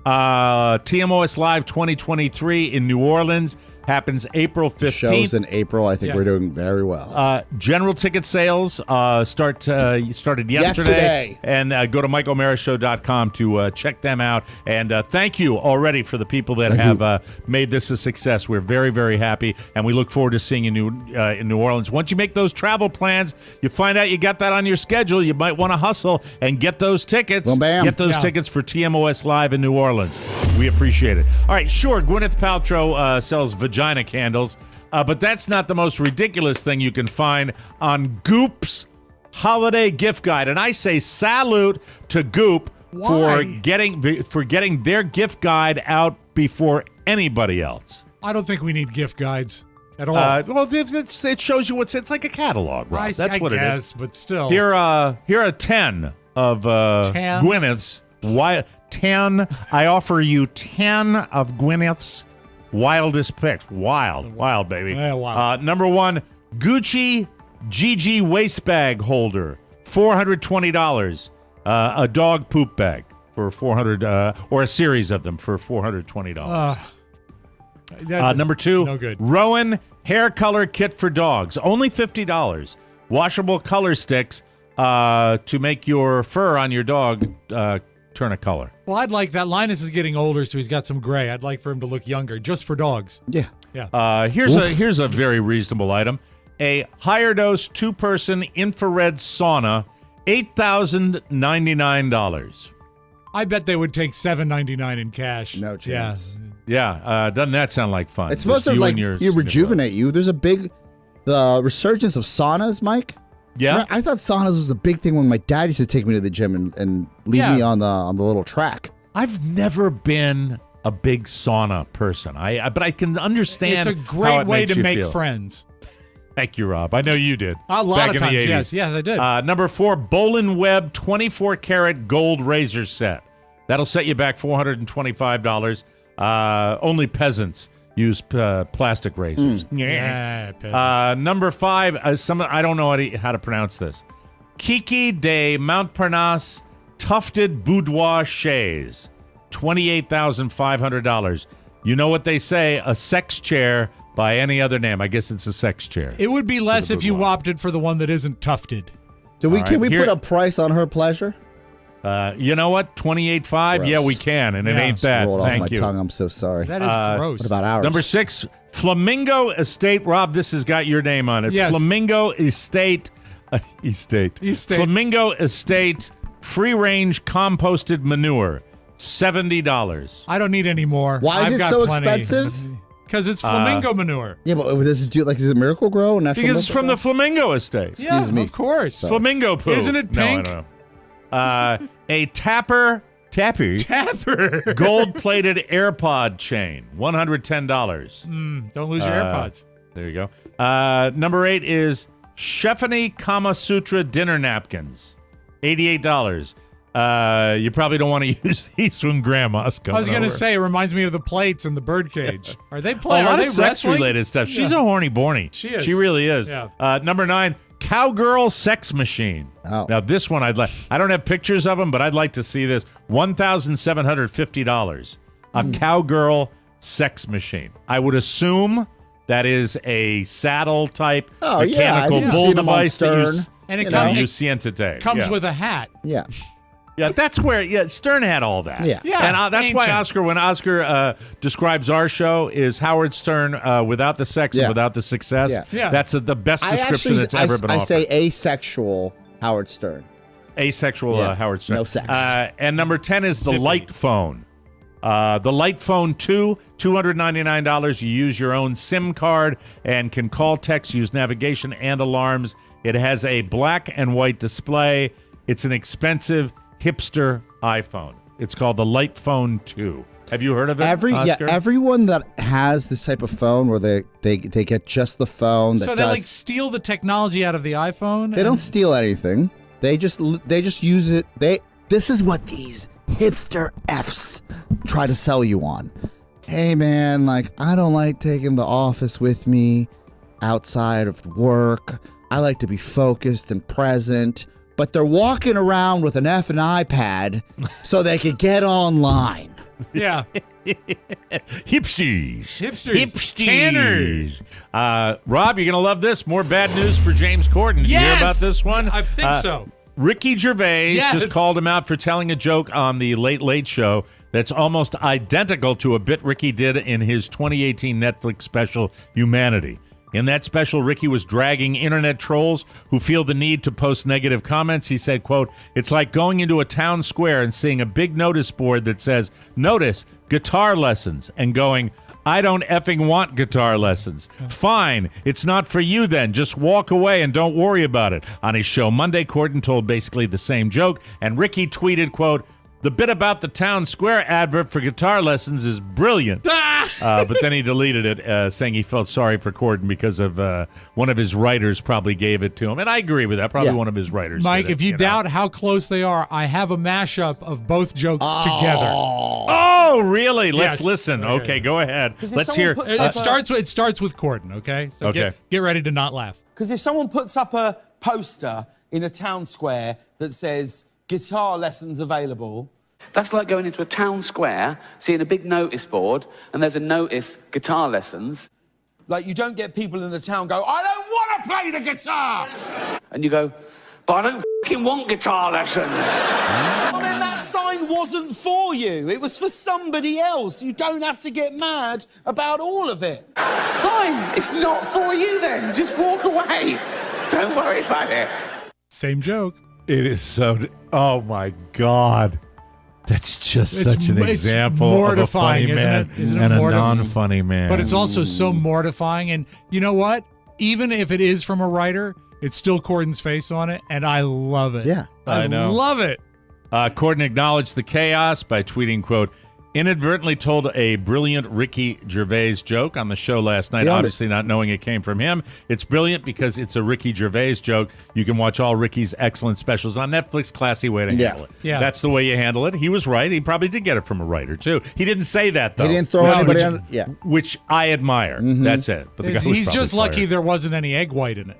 TMOS Live 2023 in New Orleans happens April 15th. Shows in April. I think we're doing very well. General ticket sales started yesterday. And go to MikeO'MaraShow.com to check them out. And thank you already for the people that have made this a success. We're very, very happy, and we look forward to seeing you in New Orleans. Once you make those travel plans, you find out you got that on your schedule, you might want to hustle and get those tickets. Boom, bam. Get those tickets for TMOS Live in New Orleans. We appreciate it. All right, sure, Gwyneth Paltrow sells vagina candles, but that's not the most ridiculous thing you can find on Goop's holiday gift guide. And I say salute to Goop for getting their gift guide out before anybody else. I don't think we need gift guides at all. Well, it shows you it's like a catalog, Rob. That's what it is. But still, here are 10 of 10? Gwyneth's. 10. I offer you 10 of Gwyneth's wildest picks. Wild, baby. Yeah, wild. #1, Gucci GG waist bag holder, $420. A dog poop bag for $400, or a series of them for $420. #2, no good. Rowan hair color kit for dogs, only $50. Washable color sticks to make your fur on your dog turn a color. Well, I'd like that. Linus is getting older, so he's got some gray. I'd like for him to look younger, just for dogs. Yeah. Here's a very reasonable item. A higher dose 2-person infrared sauna, $8,099. I bet they would take $799 in cash. No chance. Yeah. Doesn't that sound like fun? It's supposed to you rejuvenate you. There's a big resurgence of saunas, Mike. Yeah, I thought saunas was a big thing when my dad used to take me to the gym and leave me on the little track. I've never been a big sauna person. But I can understand. It's a great way to make friends. Thank you, Rob. I know you did. A lot of times, the 80s. yes, I did. #4, Bolin Webb 24-karat gold razor set. That'll set you back $425. Only peasants use plastic razors. Yeah. #5, I don't know how to pronounce this. Kiki de Montparnasse tufted boudoir chaise, $28,500. You know what they say? A sex chair by any other name. I guess it's a sex chair. It would be less if you opted for the one that isn't tufted. Can we put a price on her pleasure? You know what? $28,500? Yeah, we can, and it ain't bad. Rolled Thank off you. my tongue. I'm so sorry. That is gross. What about ours? #6, Flamingo Estate. Rob, this has got your name on it. Yes. Flamingo Estate. Flamingo Estate free-range composted manure, $70. I don't need any more. Why is it so expensive? Because it's flamingo manure. Yeah, but does it Miracle Grow? Because it's from the Flamingo Estate. Excuse me. Of course. Flamingo poo. Isn't it pink? No, I know. A Tapper gold-plated AirPod chain, $110. Don't lose your AirPods. There you go. #8 is Stephanie Kama Sutra dinner napkins, $88. You probably don't want to use these when Grandma's coming I was going to over. say, it reminds me of the plates in the birdcage. Are they A playing? lot Are of they sex-related stuff. She's a horny borny. She is. She really is. Yeah. Number 9, cowgirl sex machine. Oh. Now, this one I'd like. I don't have pictures of them, but I'd like to see this. $1,750. A cowgirl sex machine. I would assume that is a saddle type mechanical I've bull seen them on device that Stern. And it you siente. comes with a hat. Yeah. Yeah, that's where Stern had all that. Yeah. Yeah, And that's why ancient. when Oscar describes our show, is Howard Stern without the sex and Yeah. without the success. Yeah. Yeah. That's the best description that's ever been offered. I say asexual Howard Stern. Asexual Yeah. Howard Stern. No sex. And number 10 is the Zippy. Light Phone. The Light Phone 2, $299. You use your own SIM card and can call, text, use navigation and alarms. It has a black and white display. It's an expensive hipster iPhone. It's called the Light Phone 2. Have you heard of it, Oscar? Everyone that has this type of phone where they get just the phone that So they like steal the technology out of the iPhone? they don't steal anything. They just use it. This is what these hipster Fs try to sell you on. Hey man, like I don't like taking the office with me outside of work. I like to be focused and present. But they're walking around with an F and iPad so they could get online. Yeah. Hipsters. Hipsters. Tanners. Rob, you're going to love this. More bad news for James Corden. Did you hear about this one? I think so. Ricky Gervais just called him out for telling a joke on the Late Late Show that's almost identical to a bit Ricky did in his 2018 Netflix special, Humanity. In that special, Ricky was dragging internet trolls who feel the need to post negative comments. He said, quote, "It's like going into a town square and seeing a big notice board that says, 'Notice, guitar lessons,' and going, 'I don't effing want guitar lessons.' Fine, it's not for you then. Just walk away and don't worry about it." On his show Monday, Corden told basically the same joke, and Ricky tweeted, quote, "The bit about the town square advert for guitar lessons is brilliant." But then he deleted it, saying he felt sorry for Corden because of one of his writers probably gave it to him. And I agree with that. Probably one of his writers. Mike, did it, if you know? doubt how close they are, I have a mashup of both jokes together. Oh, really? Let's Yes. listen. Okay, go ahead. Let's hear. It starts with Corden, okay? So Okay. Get ready to not laugh. Because if someone puts up a poster in a town square that says guitar lessons available, that's like going into a town square, seeing a big notice board, and there's a notice, guitar lessons. like you don't get people in the town go, "I don't want to play the guitar." And you go, "But I don't fucking want guitar lessons." Well, then that sign wasn't for you. It was for somebody else. You don't have to get mad about all of it. Fine, it's not for you then. Just walk away. Don't worry about it. Same joke. It is so. Oh my God. That's just such an example mortifying, of a funny man isn't it? and a mortifying? non-funny man. But it's also so mortifying. And you know what? Even if it is from a writer, it's still Corden's face on it, and I love it. Yeah. I know. Love it. Corden acknowledged the chaos by tweeting, quote, "Inadvertently told a brilliant Ricky Gervais joke on the show last night, obviously not knowing it came from him. It's brilliant because it's a Ricky Gervais joke. You can watch all Ricky's excellent specials on Netflix. Classy way to handle it. Yeah. That's the way you handle it. He was right. He probably did get it from a writer, too. He didn't say that, though. He didn't throw anybody on. Yeah. Which I admire. That's it. But the guy was He's probably just lucky fired. there wasn't any egg white in it.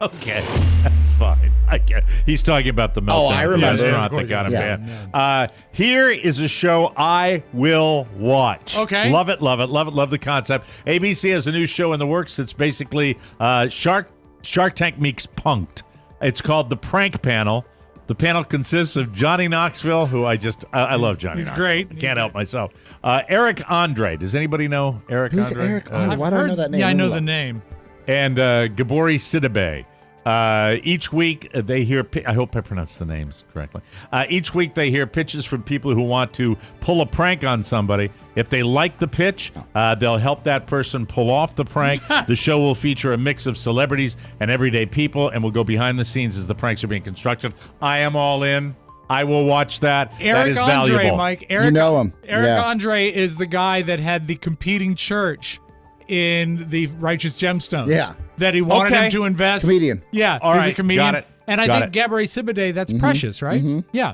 Okay, that's fine. I get. He's talking about the meltdown I at the remember. restaurant Yeah, that got him yeah. banned. Here is a show I will watch. Okay. Love it, love it, love it, love the concept. ABC has a new show in the works that's basically Shark Tank meets Punked. It's called The Prank Panel. The panel consists of Johnny Knoxville, who I love Johnny He's Knoxville. great. I can't help myself. Eric Andre. Does anybody know Eric Who's Andre? Eric Andre? Why do I know that name? Yeah, I know Let me the look. name. And Gabori Sidibe. Each week they hear, I hope I pronounced the names correctly. Each week they hear pitches from people who want to pull a prank on somebody. If they like the pitch, they'll help that person pull off the prank. The show will feature a mix of celebrities and everyday people, and will go behind the scenes as the pranks are being constructed. I am all in. I will watch that. That Eric is Andre, valuable. Mike. Eric, You know him. Eric Yeah. Andre is the guy that had the competing church in the Righteous Gemstones. Yeah. That he wanted Okay. him to invest. Comedian. Yeah. All he's right, a comedian. got it. And I think Gabourey Sidibe, that's precious, right? Yeah.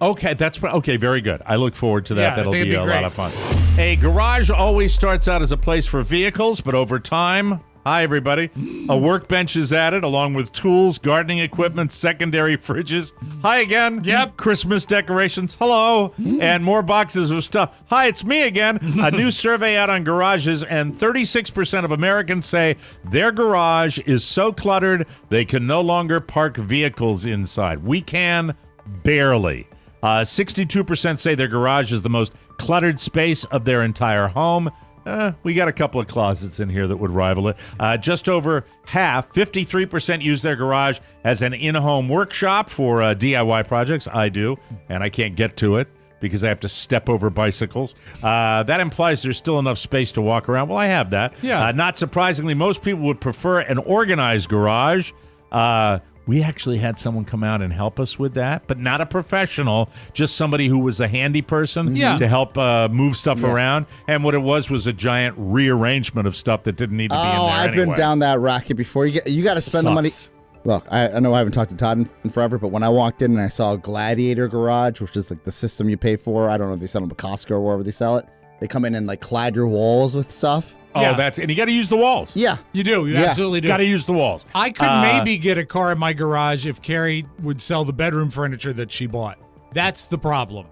Okay, okay. Very good. I look forward to that. Yeah, That'll be a great. lot of fun. A garage always starts out as a place for vehicles, but over time, hi everybody, a workbench is added along with tools, gardening equipment, secondary fridges. Hi again. Yep. Christmas decorations. Hello. And more boxes of stuff. Hi, it's me again. A new survey out on garages, and 36% of Americans say their garage is so cluttered they can no longer park vehicles inside. We can barely. 62% say their garage is the most cluttered space of their entire home. We got a couple of closets in here that would rival it. Just over half, 53%, use their garage as an in-home workshop for DIY projects. I do, and I can't get to it because I have to step over bicycles. That implies there's still enough space to walk around. Well, I have that. Yeah. Not surprisingly, most people would prefer an organized garage. We actually had someone come out and help us with that, but not a professional, just somebody who was a handy person to help move stuff around. And what it was a giant rearrangement of stuff that didn't need to be in there I've been down that racket before. You got to spend the money. Look, I know I haven't talked to Todd in forever, but when I walked in and I saw a Gladiator garage, which is like the system you pay for, I don't know if they sell them at Costco or wherever they sell it. They come in and like clad your walls with stuff. Oh, and you got to use the walls. Yeah. You do. You absolutely do. Got to use the walls. I could maybe get a car in my garage if Carrie would sell the bedroom furniture that she bought. That's the problem.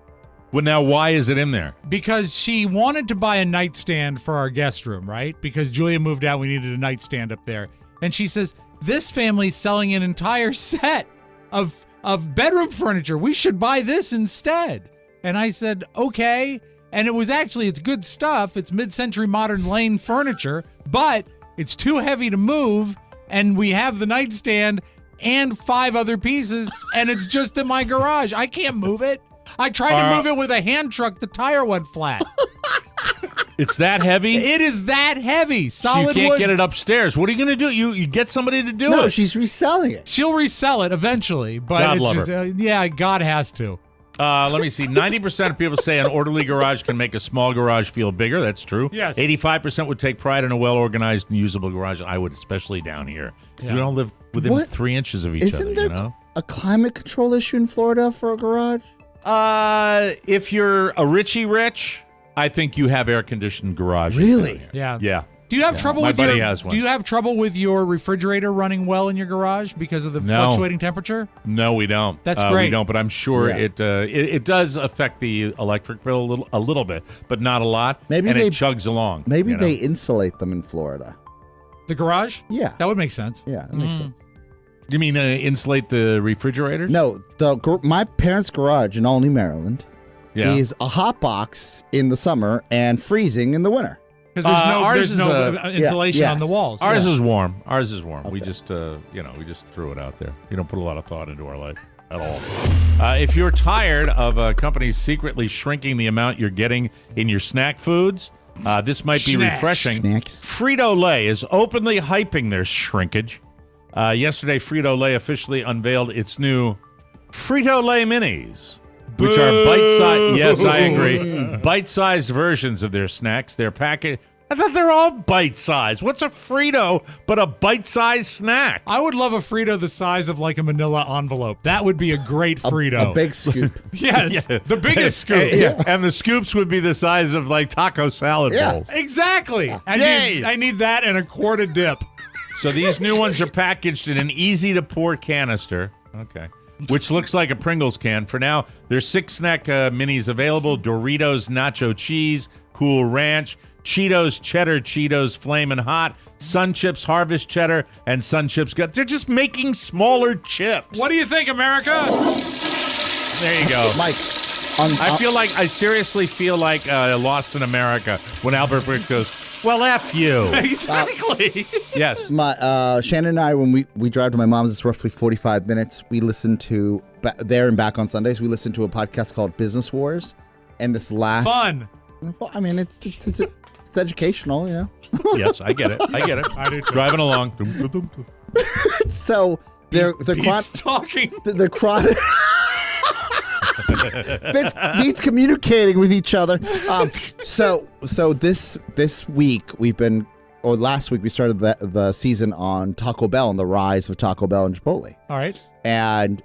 Well, now, why is it in there? Because she wanted to buy a nightstand for our guest room, right? Because Julia moved out, we needed a nightstand up there. And she says, this family's selling an entire set of bedroom furniture. We should buy this instead. And I said, okay. And it's good stuff. It's mid-century modern Lane furniture, but it's too heavy to move. And we have the nightstand and 5 other pieces, and it's just in my garage. I can't move it. I tried to move it with a hand truck. The tire went flat. It's that heavy? It is that heavy. Solid wood. So you can't get it upstairs. What are you going to do? You get somebody to do it. No, she's reselling it. She'll resell it eventually, but God it's love just, her. yeah, God has to. Let me see. 90% of people say an orderly garage can make a small garage feel bigger. That's true. Yes. 85% would take pride in a well-organized and usable garage. I would, especially down here. Yeah. We all live within 3 inches of each Isn't other, there you know? a climate control issue in Florida for a garage? If you're a Richie Rich, I think you have air-conditioned garages. Really? Yeah. Yeah. Do you have trouble My with buddy your? has one. Do you have trouble with your refrigerator running well in your garage because of the No. fluctuating temperature? No, we don't. That's great. We don't, but I'm sure it does affect the electric bill a little bit, but not a lot. Maybe and they it chugs along. Maybe you know? they insulate them in Florida. The garage? Yeah. That would make sense. Yeah, that makes sense. You mean insulate the refrigerators? No, my parents' garage in Albany, Maryland, is a hot box in the summer and freezing in the winter. Because there's no insulation on the walls. Ours is warm. Ours is warm. Okay. We just we just threw it out there. We don't put a lot of thought into our life at all. If you're tired of companies secretly shrinking the amount you're getting in your snack foods, this might be refreshing. Snacks. Frito-Lay is openly hyping their shrinkage. Yesterday, Frito-Lay officially unveiled its new Frito-Lay Minis, which are bite-sized. Yes, I agree. Bite-sized versions of their snacks. They're packaged. I thought they're all bite-sized. What's a Frito but a bite-sized snack? I would love a Frito the size of like a manila envelope. That would be a great Frito. A big scoop. Yes, the biggest scoop. And the scoops would be the size of like taco salad bowls. Exactly. I need that and a quart of dip. So these new ones are packaged in an easy-to-pour canister. Okay. Which looks like a Pringles can. For now, there's 6 snack minis available. Doritos Nacho Cheese, Cool Ranch, Cheetos Cheddar Cheetos Flamin' Hot, Sun Chips Harvest Cheddar, and Sun Chips Gut. They're just making smaller chips. What do you think, America? There you go. Mike. I seriously feel like Lost in America when Albert Brick goes, well, F you. Exactly. Yes. Shannon and I, when we drive to my mom's, it's roughly 45 minutes. We listen to, there and back on Sundays, we listen to a podcast called Business Wars. And this last... Fun. Well, I mean, it's educational, you know? Yes, I get it. I do too. Driving along. So, Pete's talking. The chronic... Beats communicating with each other. So this week we've been or last week we started the season on Taco Bell and the rise of Taco Bell and Chipotle. All right. And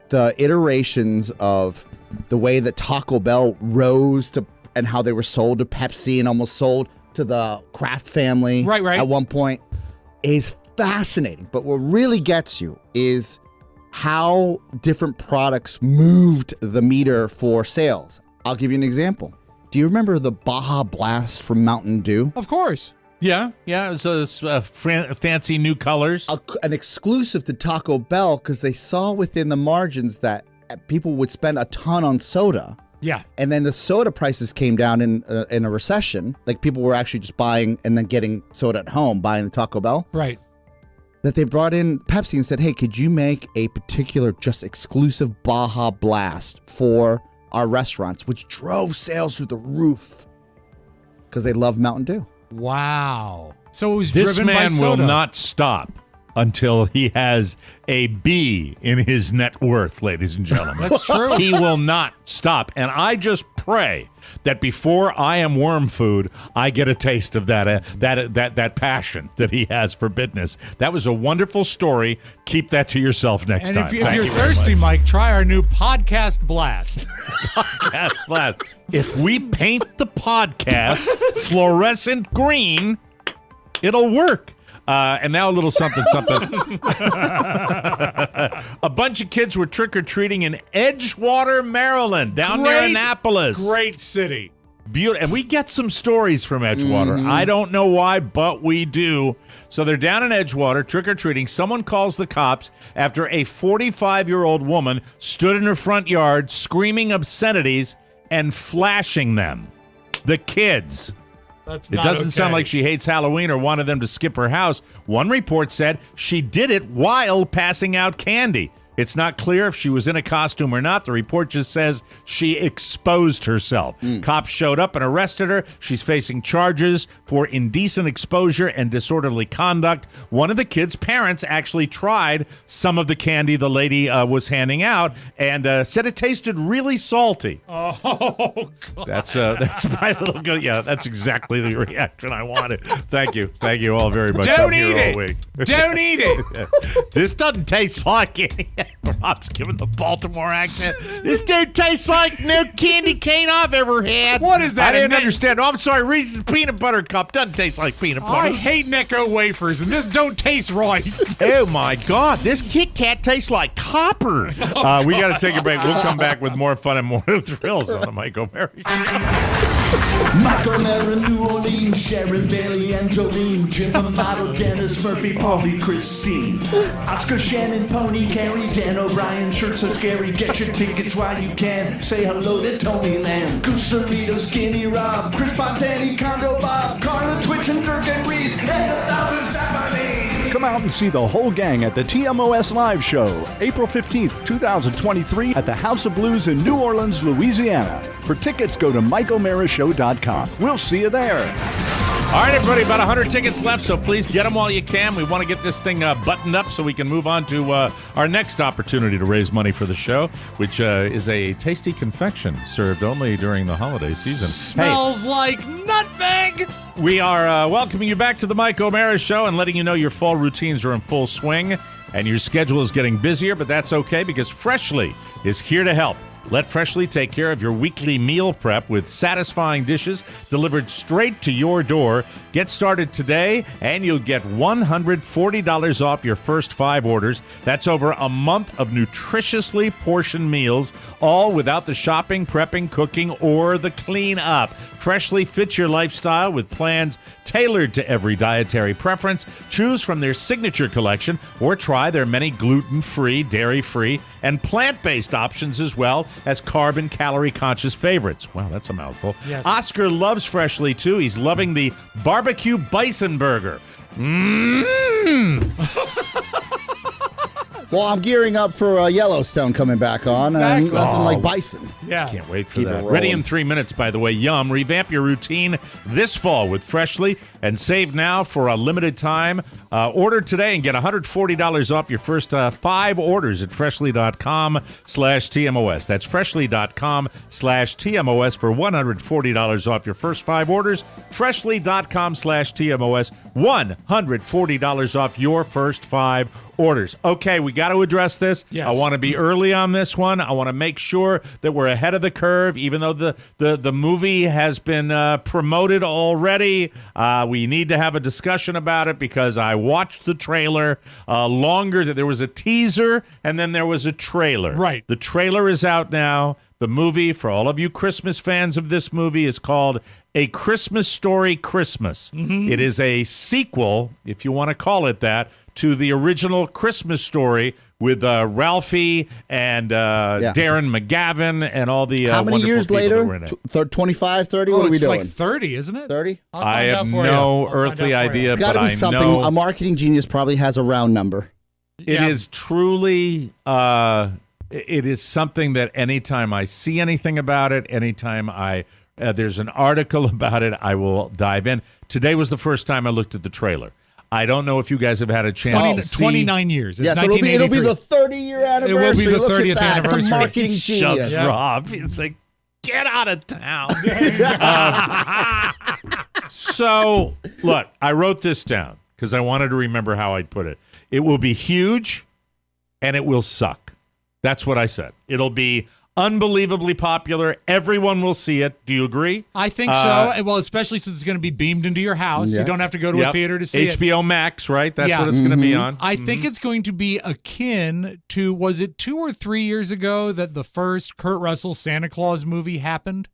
the iterations of the way that Taco Bell rose to and how they were sold to Pepsi and almost sold to the Kraft family right. at one point is fascinating. But what really gets you is how different products moved the meter for sales. I'll give you an example. Do you remember the Baja Blast from Mountain Dew? Of course. Yeah. So it's fancy new colors. An exclusive to Taco Bell because they saw within the margins that people would spend a ton on soda. Yeah. And then the soda prices came down in a recession. Like people were actually just buying and then getting soda at home, buying the Taco Bell. Right. That they brought in Pepsi and said, hey, could you make a particular just exclusive Baja Blast for our restaurants, which drove sales through the roof because they love Mountain Dew. Wow. So it was this driven by soda. This man will not stop until he has a B in his net worth, ladies and gentlemen. That's true. He will not stop. And I just pray that before I am worm food, I get a taste of that passion that he has for business. That was a wonderful story. Keep that to yourself next time. And if you're thirsty, Mike, try our new Podcast Blast. Podcast Blast. If we paint the podcast fluorescent green, it'll work. And now a little something. A bunch of kids were trick-or-treating in Edgewater, Maryland, down near Annapolis. Great city. Beautiful. And we get some stories from Edgewater. I don't know why, but we do. So they're down in Edgewater, trick-or-treating. Someone calls the cops after a 45-year-old woman stood in her front yard screaming obscenities and flashing them. The kids. That's it doesn't sound like she hates Halloween or wanted them to skip her house. One report said she did it while passing out candy. It's not clear if she was in a costume or not. The report just says she exposed herself. Cops showed up and arrested her. She's facing charges for indecent exposure and disorderly conduct. One of the kids' parents actually tried some of the candy the lady was handing out and said it tasted really salty. Oh, God. That's my little good. Yeah, that's exactly the reaction I wanted. Thank you all very much. Don't eat it. Don't eat it. This doesn't taste like it. Rob's giving the Baltimore accent. This dude tastes like no candy cane I've ever had. What is that? I didn't understand. Oh, I'm sorry. Reese's peanut butter cup doesn't taste like peanut butter. I hate Necco wafers, and this don't taste right. Oh my God! This Kit Kat tastes like copper. We got to take a break. We'll come back with more fun and more thrills on the Mike O'Mara Show. Mike O'Mara, New Orleans, Sharon Bailey, and Jolene, Jim Amato, Dennis Murphy, Paulie, Christine, Oscar, Shannon, Pony, Carrie, Dan O'Brien, Shirts So Scary. Get your tickets while you can. Say hello to Tony Lamb, Goose Cerrito, Skinny Rob, Chris Fontani, Condo Bob, Carla, Twitch, and Dirk and Reese, and 1,000 Stephanies. Come out and see the whole gang at the TMOS Live Show, April 15th, 2023 at the House of Blues in New Orleans, Louisiana. For tickets, go to MikeO'MaraShow.com. We'll see you there. All right, everybody, about 100 tickets left, so please get them while you can. We want to get this thing buttoned up so we can move on to our next opportunity to raise money for the show, which is a tasty confection served only during the holiday season. Smells like nutmeg! We are welcoming you back to the Mike O'Mara Show and letting you know your fall routines are in full swing and your schedule is getting busier, but that's okay because Freshly is here to help. Let Freshly take care of your weekly meal prep with satisfying dishes delivered straight to your door. Get started today, and you'll get $140 off your first 5 orders. That's over a month of nutritiously portioned meals, all without the shopping, prepping, cooking, or the cleanup. Freshly fits your lifestyle with plans tailored to every dietary preference. Choose from their signature collection or try their many gluten-free, dairy-free, and plant-based options as well as carb and calorie-conscious favorites. Wow, that's a mouthful. Yes. Oscar loves Freshly, too. He's loving the barbecue bison burger. Mmm. Well, I'm gearing up for Yellowstone coming back on. Exactly. And nothing like bison. Yeah. Can't wait for Keep it that. rolling. Ready in 3 minutes, by the way. Yum. Revamp your routine this fall with Freshly and save now for a limited time. Order today and get $140 off your first 5 orders at freshly.com/TMOS. That's freshly.com/TMOS for $140 off your first 5 orders. Freshly.com/TMOS. $140 off your first 5 orders. Okay, we got to address this. Yes. I want to be early on this one. I want to make sure that we're ahead of the curve, even though the movie has been promoted already. We need to have a discussion about it because I watched the trailer longer. There was a teaser and then there was a trailer. Right. The trailer is out now. The movie, for all of you Christmas fans of this movie, is called A Christmas Story Christmas. Mm-hmm. It is a sequel, if you want to call it that, to the original Christmas Story with Ralphie and Darren McGavin and all the How many wonderful years people later? that were in it. 25, 30? Oh, What are we it's doing? like 30, isn't it? 30? I have no earthly idea, It's got but to be I something. know A marketing genius probably has a round number. it is truly it is something that anytime I see anything about it, anytime there's an article about it, I will dive in. Today was the first time I looked at the trailer. I don't know if you guys have had a chance to see. 29 years. It's Yes, it'll be the 1983. 30-year anniversary. It will be the Look at 30th that. It's a anniversary. marketing genius. Shut Rob. It's like, get out of town. So, look, I wrote this down because I wanted to remember how I'd put it. It will be huge and it will suck. That's what I said. It'll be unbelievably popular. Everyone will see it. Do you agree? I think so. Well, especially since it's going to be beamed into your house. Yeah. You don't have to go to a theater to see it. HBO Max, right? That's Yeah. what it's going to be on. I think it's going to be akin to, was it 2 or 3 years ago that the first Kurt Russell Santa Claus movie happened?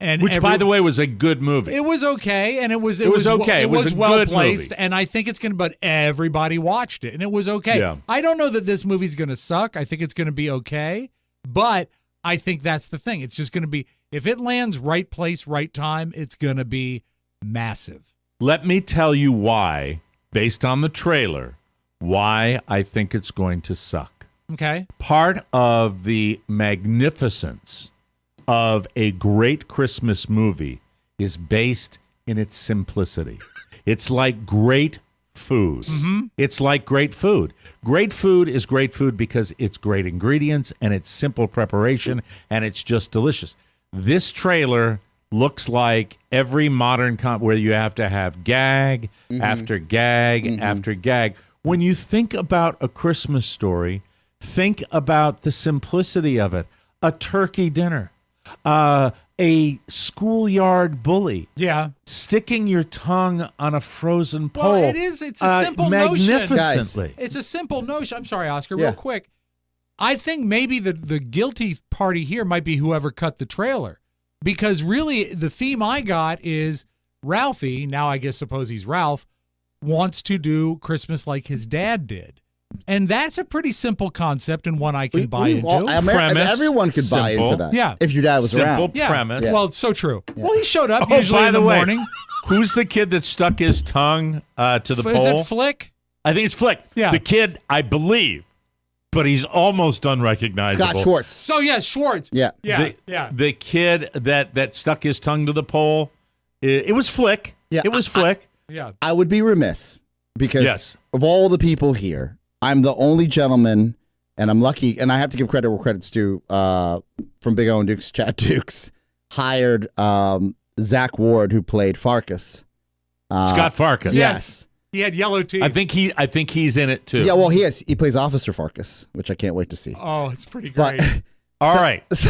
And Which, by the way, was a good movie. it was okay, and it was okay. It It was was a well good placed, movie. and I think it's going to. But everybody watched it, and it was okay. Yeah. I don't know that this movie's going to suck. I think it's going to be okay, but I think that's the thing. It's just going to be, if it lands right place, right time, it's going to be massive. Let me tell you why, based on the trailer, why I think it's going to suck. Okay. Part of the magnificence of a great Christmas movie is based in its simplicity. It's like great food. It's like great food. Great food is great food because it's great ingredients and it's simple preparation and it's just delicious. This trailer looks like every modern where you have to have gag after gag after gag. When you think about A Christmas Story, think about the simplicity of it. A turkey dinner. A schoolyard bully. Yeah. Sticking your tongue on a frozen pole. Well, it's a simple magnificently. notion. It's a simple notion. I'm sorry, Oscar, Yeah. real quick. I think maybe the guilty party here might be whoever cut the trailer. Because really, the theme I got is Ralphie, now I suppose he's Ralph, wants to do Christmas like his dad did. And that's a pretty simple concept and one I can buy into. Everyone could buy into that. Yeah. If your dad was around. Simple premise. Well, it's so true. Well, he showed up Oh, usually by in the the way, morning. Who's the kid that stuck his tongue to the pole? Is it Flick? I think it's Flick. Yeah. The kid, I believe, but he's almost unrecognizable. Scott Schwartz. So, yes, Schwartz. Yeah. The kid that stuck his tongue to the pole, it was Flick. Yeah, It was Flick. Yeah. I would be remiss because Yes. of all the people here, I'm the only gentleman, and I'm lucky, and I have to give credit where credit's due, from Big O and Dukes, Chad Dukes, hired Zach Ward, who played Farkas. Scott Farkas. Yes. He had yellow teeth. I think he's in it too. Yeah, well, he is. He plays Officer Farkas, which I can't wait to see. Oh, it's pretty But great. All right. See,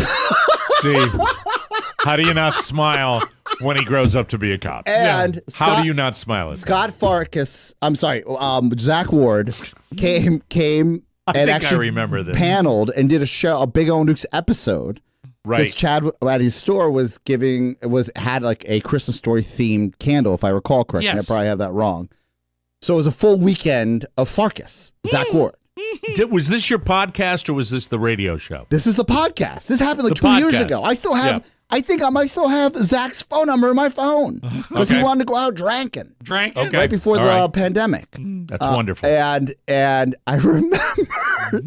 how do you not smile when he grows up to be a cop? And How do you not smile at that? Scott Farkas, I'm sorry, Zach Ward came and think I actually remember this. paneled and did a Big O and Dukes episode. Right. Because Chad at his store had like a Christmas Story themed candle, if I recall correctly. Yes. I probably have that wrong. So it was a full weekend of Farkas, Zach Ward. Was this your podcast or was this the radio show? This is the podcast. This happened like The 2 years podcast. ago. I still have. Yeah. I think I might still have Zach's phone number in my phone because he Okay. wanted to go out drinking Drank. Okay. right before All the right. pandemic. That's wonderful. And I remember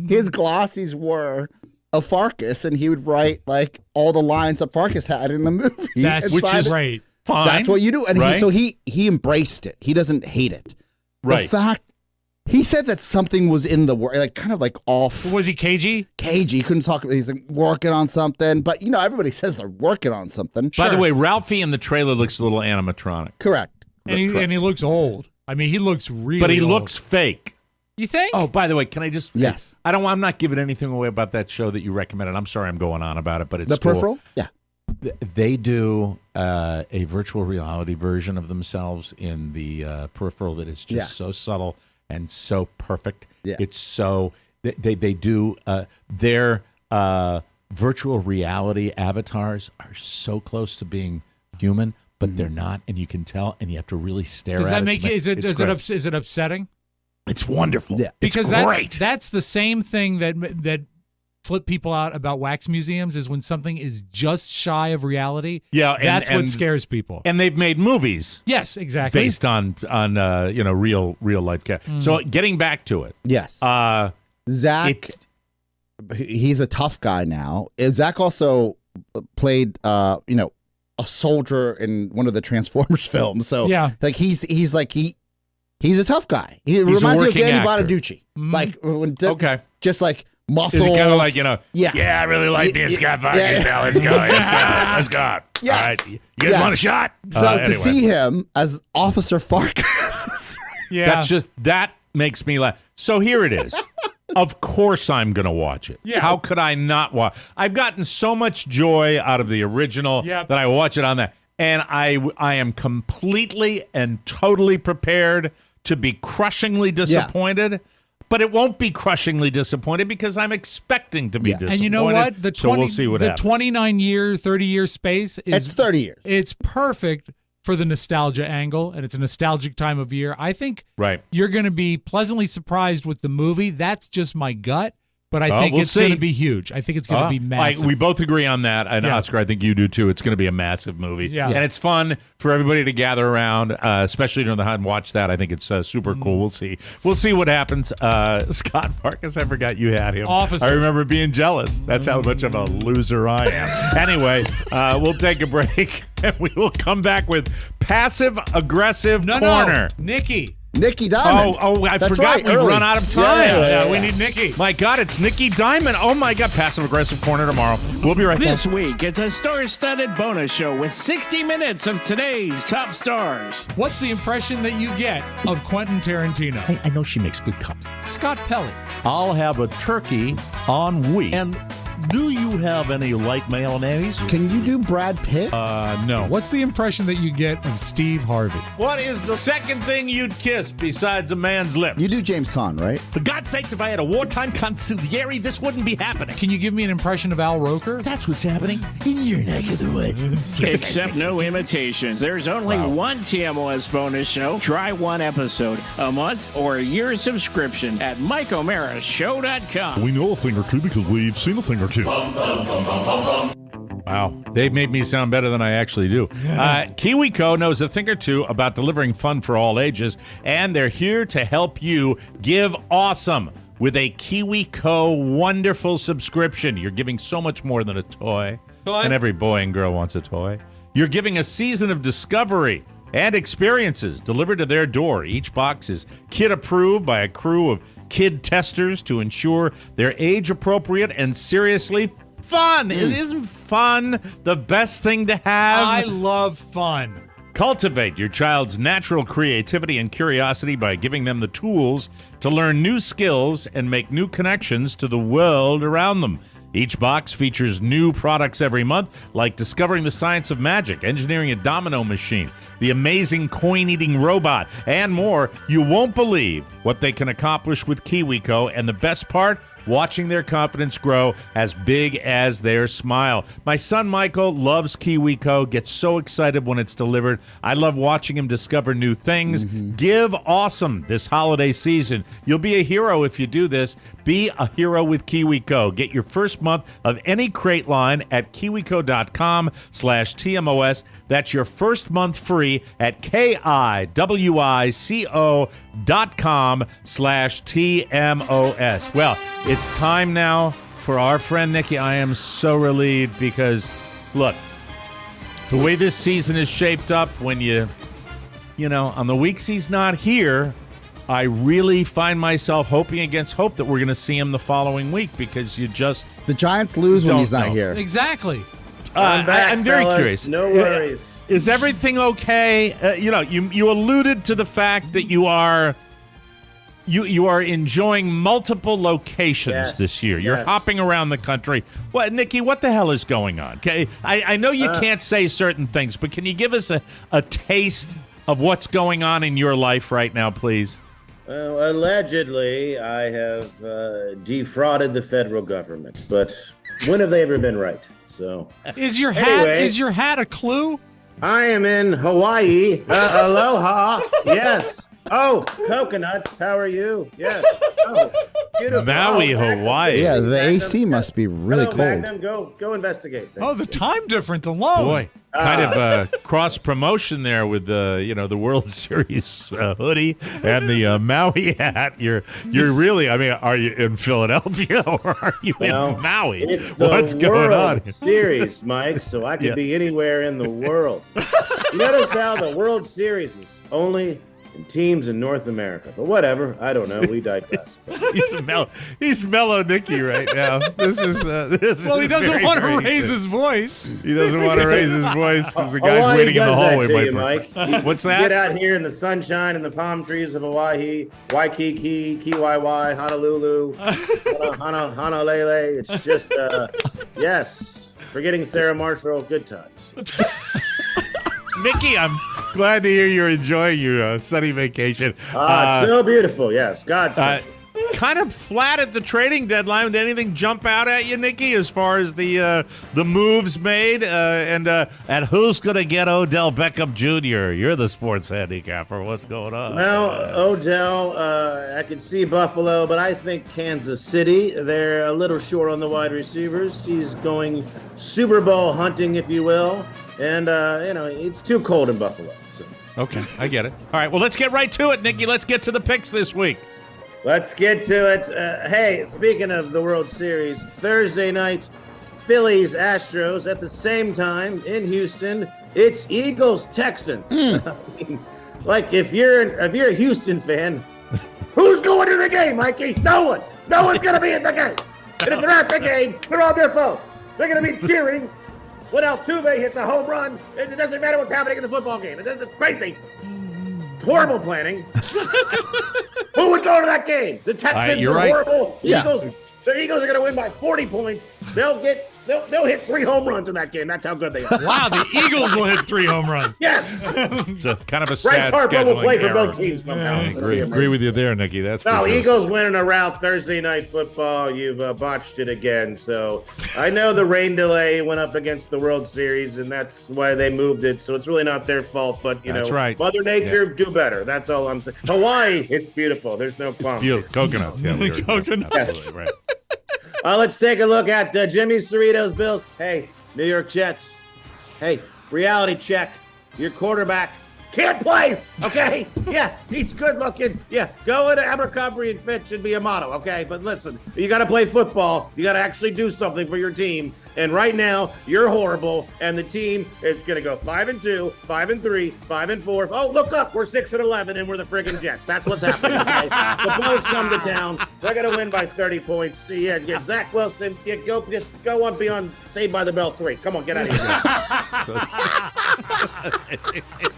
his glossies were a Farkas, and he would write like all the lines that Farkas had in the movie. Which is fine. That's what you do, and right? he embraced it. He doesn't hate it. Right. The fact he said that something was in the work, like kind of like off. Was he cagey? Cagey. He couldn't talk. He's like working on something, but everybody says they're working on something. By the way, Ralphie in the trailer looks a little animatronic. Correct. And he looks old. I mean, he looks really But he old. looks fake. You think? Oh, by the way, can I just? Yes. I'm not giving anything away about that show that you recommended. I'm sorry I'm going on about it, but it's The cool. Peripheral? Yeah. They do a virtual reality version of themselves in the Peripheral that is just so subtle and so perfect. Yeah. It's so they do their virtual reality avatars are so close to being human, but they're not, and you can tell, and you have to really stare Does at that it. make it? Is It's it upsetting? It's wonderful. Yeah. Because it's great. that's the same thing that flip people out about wax museums is when something is just shy of reality. Yeah, that's what scares people. And they've made movies. Yes, exactly. Based on real life. So getting back to it. Yes. Zach, he's a tough guy now. Zach also played a soldier in one of the Transformers films. So like he's a tough guy. He reminds me of Danny Bonaducci. Like just like muscles. Is it kind of like, yeah, I really like being Scott Farkas. Yeah. Let's go. Let's go. Yes. All right. You guys want a shot? So to anyway. see him as Officer Farkas. That makes me laugh. So here it is. Of course I'm going to watch it. Yeah. How could I not watch? I've gotten so much joy out of the original that I watch it on that. And I am completely and totally prepared to be crushingly disappointed. But it won't be crushingly disappointed because I'm expecting to be disappointed. And you know what? So we'll see what happens. 29-year, 30-year space is... It's 30 years. It's perfect for the nostalgia angle, and it's a nostalgic time of year. I think you're going to be pleasantly surprised with the movie. That's just my gut, but I think it's going to be huge. I think it's going to be massive. We both agree on that, and Oscar, I think you do too. It's going to be a massive movie, and it's fun for everybody to gather around, especially during the hunt and watch that. I think it's super cool. We'll see what happens. Scott Farkas, I forgot you had him. Officer. I remember being jealous. That's how much of a loser I am. Anyway, we'll take a break, and we will come back with passive aggressive corner. Nikki Diamond. I That's forgot right, we've early. run out of time. Yeah, we need Nikki. My God, it's Nicky Diamond. Oh, my God. Passive Aggressive Corner tomorrow. We'll be right back. This week, it's a star-studded bonus show with 60 minutes of today's top stars. What's the impression that you get of Quentin Tarantino? I know she makes good cuts. Scott Pelley. I'll have a turkey on wheat. And do you have any light mayonnaise? Can you do Brad Pitt? No. What's the impression that you get of Steve Harvey? What is the second thing you'd kiss besides a man's lips? You do James Caan, right? For God's sakes, if I had a wartime consigliere, this wouldn't be happening. Can you give me an impression of Al Roker? That's what's happening in your neck of the woods. Except no imitations. There's only one TMOS bonus show. Try one episode a month or a year subscription at MikeO'MaraShow.com. We know a thing or two because we've seen a thing or two. Wow. They made me sound better than I actually do. KiwiCo knows a thing or two about delivering fun for all ages, and they're here to help you give awesome with a KiwiCo wonderful subscription. You're giving so much more than a toy, and every boy and girl wants a toy. You're giving a season of discovery and experiences delivered to their door. Each box is kid-approved by a crew of kid testers to ensure they're age-appropriate and seriously fun. Isn't fun the best thing to have? I love fun. Cultivate your child's natural creativity and curiosity by giving them the tools to learn new skills and make new connections to the world around them. Each box features new products every month, like discovering the science of magic, engineering a domino machine, the amazing coin-eating robot, and more. You won't believe what they can accomplish with KiwiCo, and the best part, watching their confidence grow as big as their smile. My son Michael loves KiwiCo, gets so excited when it's delivered. I love watching him discover new things. Give awesome this holiday season. You'll be a hero if you do this. Be a hero with KiwiCo. Get your first month of any crate line at kiwico.com/TMOS. That's your first month free at KIWICO.com/TMOS. Well, It's time now for our friend Nikki. I am so relieved because, look, the way this season is shaped up, when you know, on the weeks he's not here, I really find myself hoping against hope that we're going to see him the following week because you just... The Giants lose when he's not here. Exactly. I'm very curious. No worries. Is everything okay? You alluded to the fact that you are enjoying multiple locations this year. You're hopping around the country. What, Nikki, what the hell is going on? Okay, I know you can't say certain things, but can you give us a taste of what's going on in your life right now, please? Well, allegedly, I have defrauded the federal government, but when have they ever been right? So, is your hat a clue? I am in Hawaii. Aloha. Yes. Oh, coconuts. How are you? Yes. Oh, beautiful. Maui, Hawaii. Yeah, the AC must be really cold. Magnum, go investigate. Oh, the time difference alone. Boy, kind of cross promotion there with the World Series hoodie and the Maui hat. You're really. I mean, are you in Philadelphia or are you in Maui? It's the What's going on? World Series, Mike. So I could be anywhere in the world. You notice how the World Series is only in teams in North America, but whatever. I don't know. We digress. He's mellow Nicky right now. This is he doesn't want to raise his voice. He doesn't want to raise his voice because the guy's waiting in the hallway. Mike. What's that? Get out here in the sunshine and the palm trees of Hawaii, Waikiki, Kiwaiwai, Honolulu, Honolulu. It's just yes, forgetting Sarah Marshall. Good times. Nikki, I'm glad to hear you're enjoying your sunny vacation. So beautiful, yes. God's kind of flat at the trading deadline. Did anything jump out at you, Nikki, as far as the moves made and who's going to get Odell Beckham Jr.? You're the sports handicapper. What's going on? Well, Odell, I could see Buffalo, but I think Kansas City. They're a little short on the wide receivers. He's going Super Bowl hunting, if you will. And, it's too cold in Buffalo. So. Okay, I get it. All right, well, let's get right to it, Nikki. Let's get to the picks this week. Let's get to it. Hey, speaking of the World Series, Thursday night, Phillies, Astros at the same time in Houston. It's Eagles, Texans. I mean, like, if you're a Houston fan, who's going to the game, Mikey? No one. No one's going to be at the game. And if they're at the game, they're on their phone. They're going to be cheering when Altuve hits a home run. It doesn't matter what's happening in the football game. It's crazy. Horrible planning. Who would go to that game? The Texans are horrible. Yeah. The Eagles are going to win by 40 points. They'll hit 3 home runs in that game. That's how good they are. Wow, the Eagles will hit 3 home runs. Yes. It's kind of a Frank sad Harper scheduling will play for error. both teams. I agree with you there, Nikki. That's no, for sure. Eagles winning a route Thursday night football. You've botched it again. So I know the rain delay went up against the World Series, and that's why they moved it. So it's really not their fault. But, That's right. Mother Nature, do better. That's all I'm saying. Hawaii, it's beautiful. There's no palm trees. Beautiful. Coconuts. Yeah, Coconuts. Absolutely right. Let's take a look at Jimmy Cerritos' Bills. Hey, New York Jets. Hey, reality check. Your quarterback can't play, okay? Yeah, he's good looking. Yeah, go into Abercrombie and Fitch should be a motto, okay? But listen, you got to play football. You got to actually do something for your team. And right now, you're horrible, and the team is going to go 5-2, 5-3, 5-4. Oh, look up, we're 6-11, and we're the friggin' Jets. That's what's happening, okay? The Bills come to town. They're going to win by 30 points. Yeah, Zach Wilson, go on beyond Saved by the Bell 3. Come on, get out of here.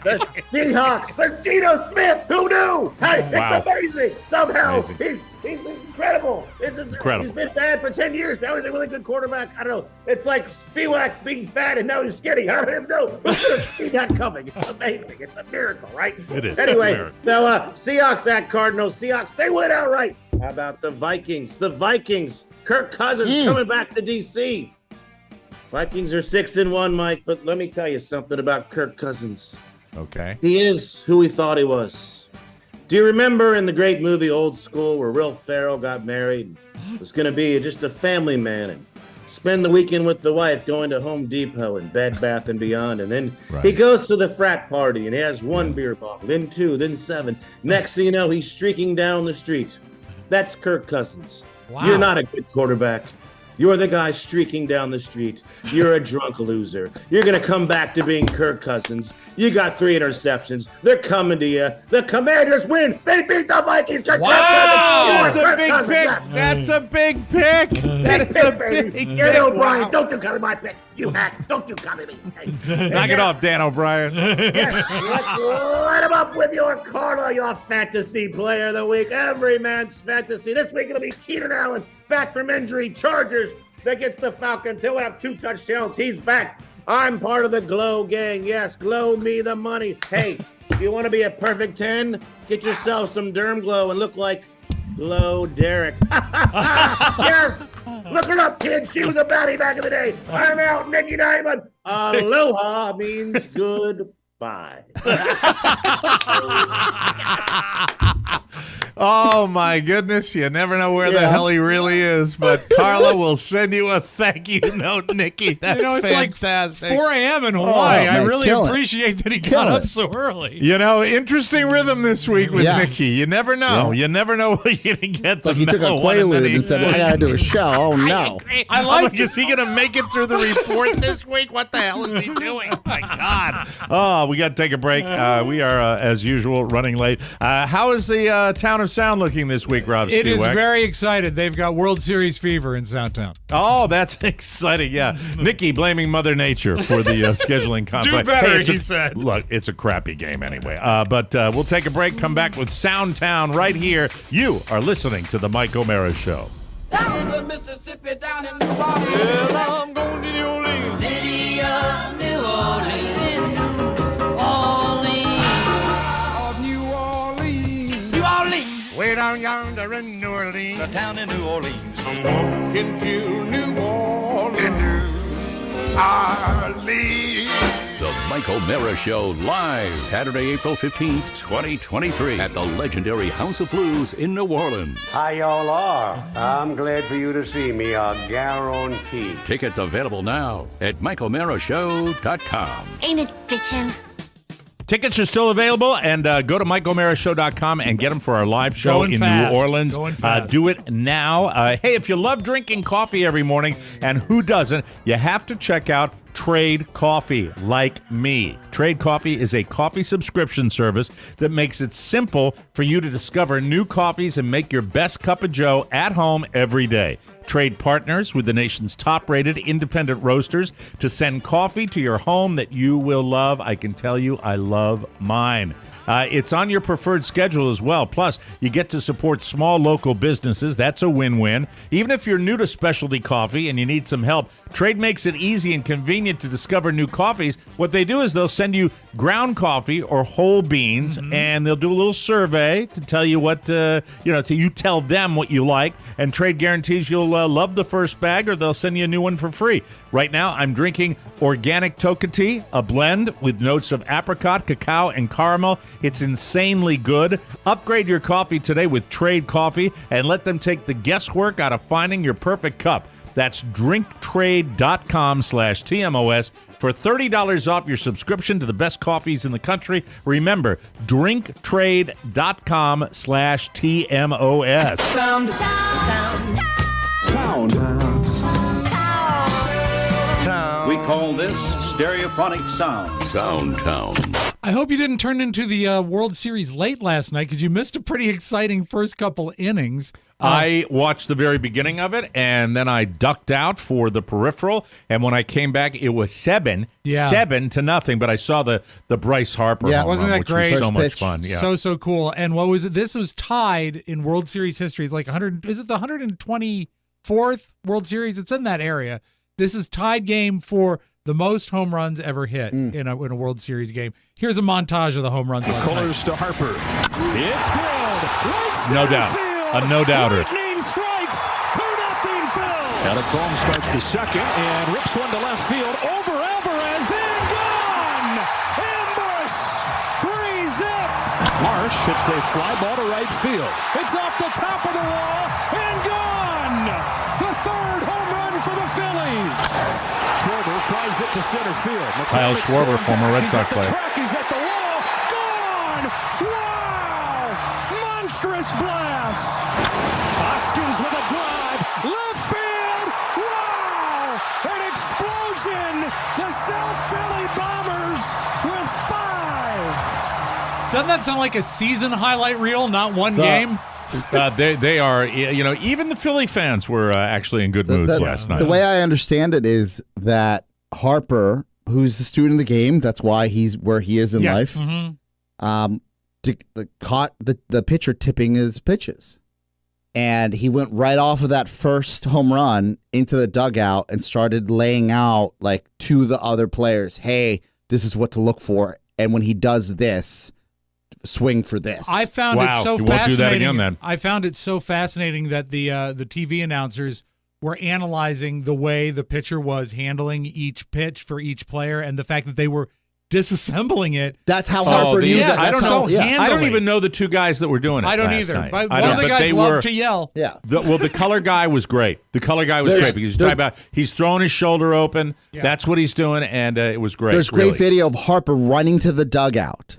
The Seahawks. There's Geno Smith. Who knew? Hey, It's amazing. Somehow, he's incredible. Incredible. He's been bad for 10 years. Now he's a really good quarterback. I don't know. It's like Spiewak being fat and now he's skinny. I don't even know. Who could have seen that coming? It's amazing. It's a miracle, right? It is. Anyway, so Seahawks at Cardinals. Seahawks, they win outright. How about the Vikings? The Vikings. Kirk Cousins coming back to D.C. Vikings are 6-1, Mike, but let me tell you something about Kirk Cousins. Okay. He is who he thought he was. Do you remember in the great movie Old School where Will Ferrell got married? It was going to be just a family man and spend the weekend with the wife going to Home Depot and Bed Bath & Beyond. And then he goes to the frat party and he has 1 beer bottle, then 2, then 7. Next thing you know, he's streaking down the street. That's Kirk Cousins. Wow. You're not a good quarterback. You're the guy streaking down the street. You're a drunk loser. You're going to come back to being Kirk Cousins. You got 3 interceptions. They're coming to you. The Commanders win. They beat the Vikings. Wow, that's a big pick. That's a big pick. That's a big pick. Dan O'Brien, don't you copy my pick. You hack. Don't you copy me. Hey. Knock it off, Dan O'Brien. Yes, let's light him up with your Carla, your fantasy player of the week. Every man's fantasy. This week it'll be Keenan Allen, back from injury. Chargers against the Falcons. He'll have 2 touchdowns. He's back. I'm part of the Glow gang. Yes, glow me the money. Hey, if you want to be a perfect 10, get yourself some Derm Glow and look like Glow Derek. Yes, look her up, kids. She was a baddie back in the day. I'm out, Nicky Diamond. Aloha means goodbye. Oh, my goodness. You never know where the hell he really is. But Carla will send you a thank you note, Nikki. That's it's fantastic. like 4 a.m. in Hawaii. nice. I really Kill it. appreciate that he got up so early. You know, interesting rhythm this week with Nikki. You never know. You never know what you're going to get. It's like he took a Quaalude and said, I got to do a show. Oh, no. I like Is he going to make it through the report this week? What the hell is he doing? Oh, my God. Oh, we got to take a break. We are, as usual, running late. How is the town of Sound looking this week, Rob? It is Spiewak? very excited. They've got World Series fever in Soundtown. Oh, that's exciting. Yeah. Nikki blaming Mother Nature for the scheduling conflict. Do better, he said. Look, it's a crappy game anyway. But we'll take a break, come back with Soundtown right here. You are listening to The Mike O'Mara Show. Down the Mississippi, down in New Orleans. Well, I'm going to New Orleans. City of New Orleans. In New Orleans. New Orleans. New Orleans. Way down yonder in New Orleans. The town in New Orleans. I'm walking to New Orleans. In New Orleans. The Mike O'Mara Show live Saturday, April 15th, 2023 at the legendary House of Blues in New Orleans. Hi, y'all are. I'm glad for you to see me, I guarantee. Tickets available now at MikeO'MaraShow.com. Ain't it bitchin'? Tickets are still available, and go to MikeO'MaraShow.com and get them for our live show Going in fast. New Orleans. Going fast. Do it now. Hey, if you love drinking coffee every morning, and who doesn't, you have to check out Trade Coffee, like me. Trade Coffee is a coffee subscription service that makes it simple for you to discover new coffees and make your best cup of joe at home every day. Trade partners with the nation's top-rated independent roasters to send coffee to your home that you will love. I can tell you I love mine. It's on your preferred schedule as well. Plus, you get to support small local businesses. That's a win-win. Even if you're new to specialty coffee and you need some help, Trade makes it easy and convenient to discover new coffees. What they do is they'll send you ground coffee or whole beans, and they'll do a little survey to tell you what, you tell them what you like. And Trade guarantees you'll love the first bag, or they'll send you a new one for free. Right now, I'm drinking organic Toka tea, a blend with notes of apricot, cacao, and caramel. It's insanely good. Upgrade your coffee today with Trade Coffee and let them take the guesswork out of finding your perfect cup. That's drinktrade.com/TMOS for $30 off your subscription to the best coffees in the country. Remember, drinktrade.com/TMOS. We call this stereophonic sound. Soundtown. I hope you didn't turn into the World Series late last night because you missed a pretty exciting first couple innings. I watched the very beginning of it, and then I ducked out for the peripheral. And when I came back, it was 7-0. But I saw the Bryce Harper home wasn't run, that which great? was so much fun. Yeah. So cool. And what was it? This was tied in World Series history. It's like 100. Is it the 124th World Series? It's in that area. This is tied game for the most home runs ever hit in a World Series game. Here's a montage of the home runs last night. Colors to Harper. It's drilled. Right No doubt. A no-doubter. Lightning strikes. 2-0 Phil. Adele starts the second and rips one to left field. Over Alvarez and gone. Ambush. 3-zip. Marsh hits a fly ball to right field. It's off the top of the wall and gone. The third home run for the Phillies. Schwarber flies it to center field. Kyle Schwarber, former Red Sox player. He's at the wall. Gone. Wow. Monstrous blast. Haskins with a drive. Left field. Wow! An explosion. The South Philly Bombers with 5. Doesn't that sound like a season highlight reel, not one game? They are, even the Philly fans were actually in good moods last night. The way I understand it is that Harper, who's the student of the game, that's why he's where he is in life, caught the pitcher tipping his pitches. And he went right off of that first home run into the dugout and started laying out like to the other players, hey, this is what to look for. And when he does this, swing for this. I found it so you fascinating. Won't do that again, then. I found it so fascinating that the TV announcers were analyzing the way the pitcher was handling each pitch for each player and the fact that they were disassembling it. That's how Harper knew that. I don't know. Handily. I don't even know the two guys that were doing it. I don't last either. night. But one of the guys loved to yell. Yeah. The color guy was great. The color guy was great because he's throwing his shoulder open. Yeah. That's what he's doing, and it was great. There's great video of Harper running to the dugout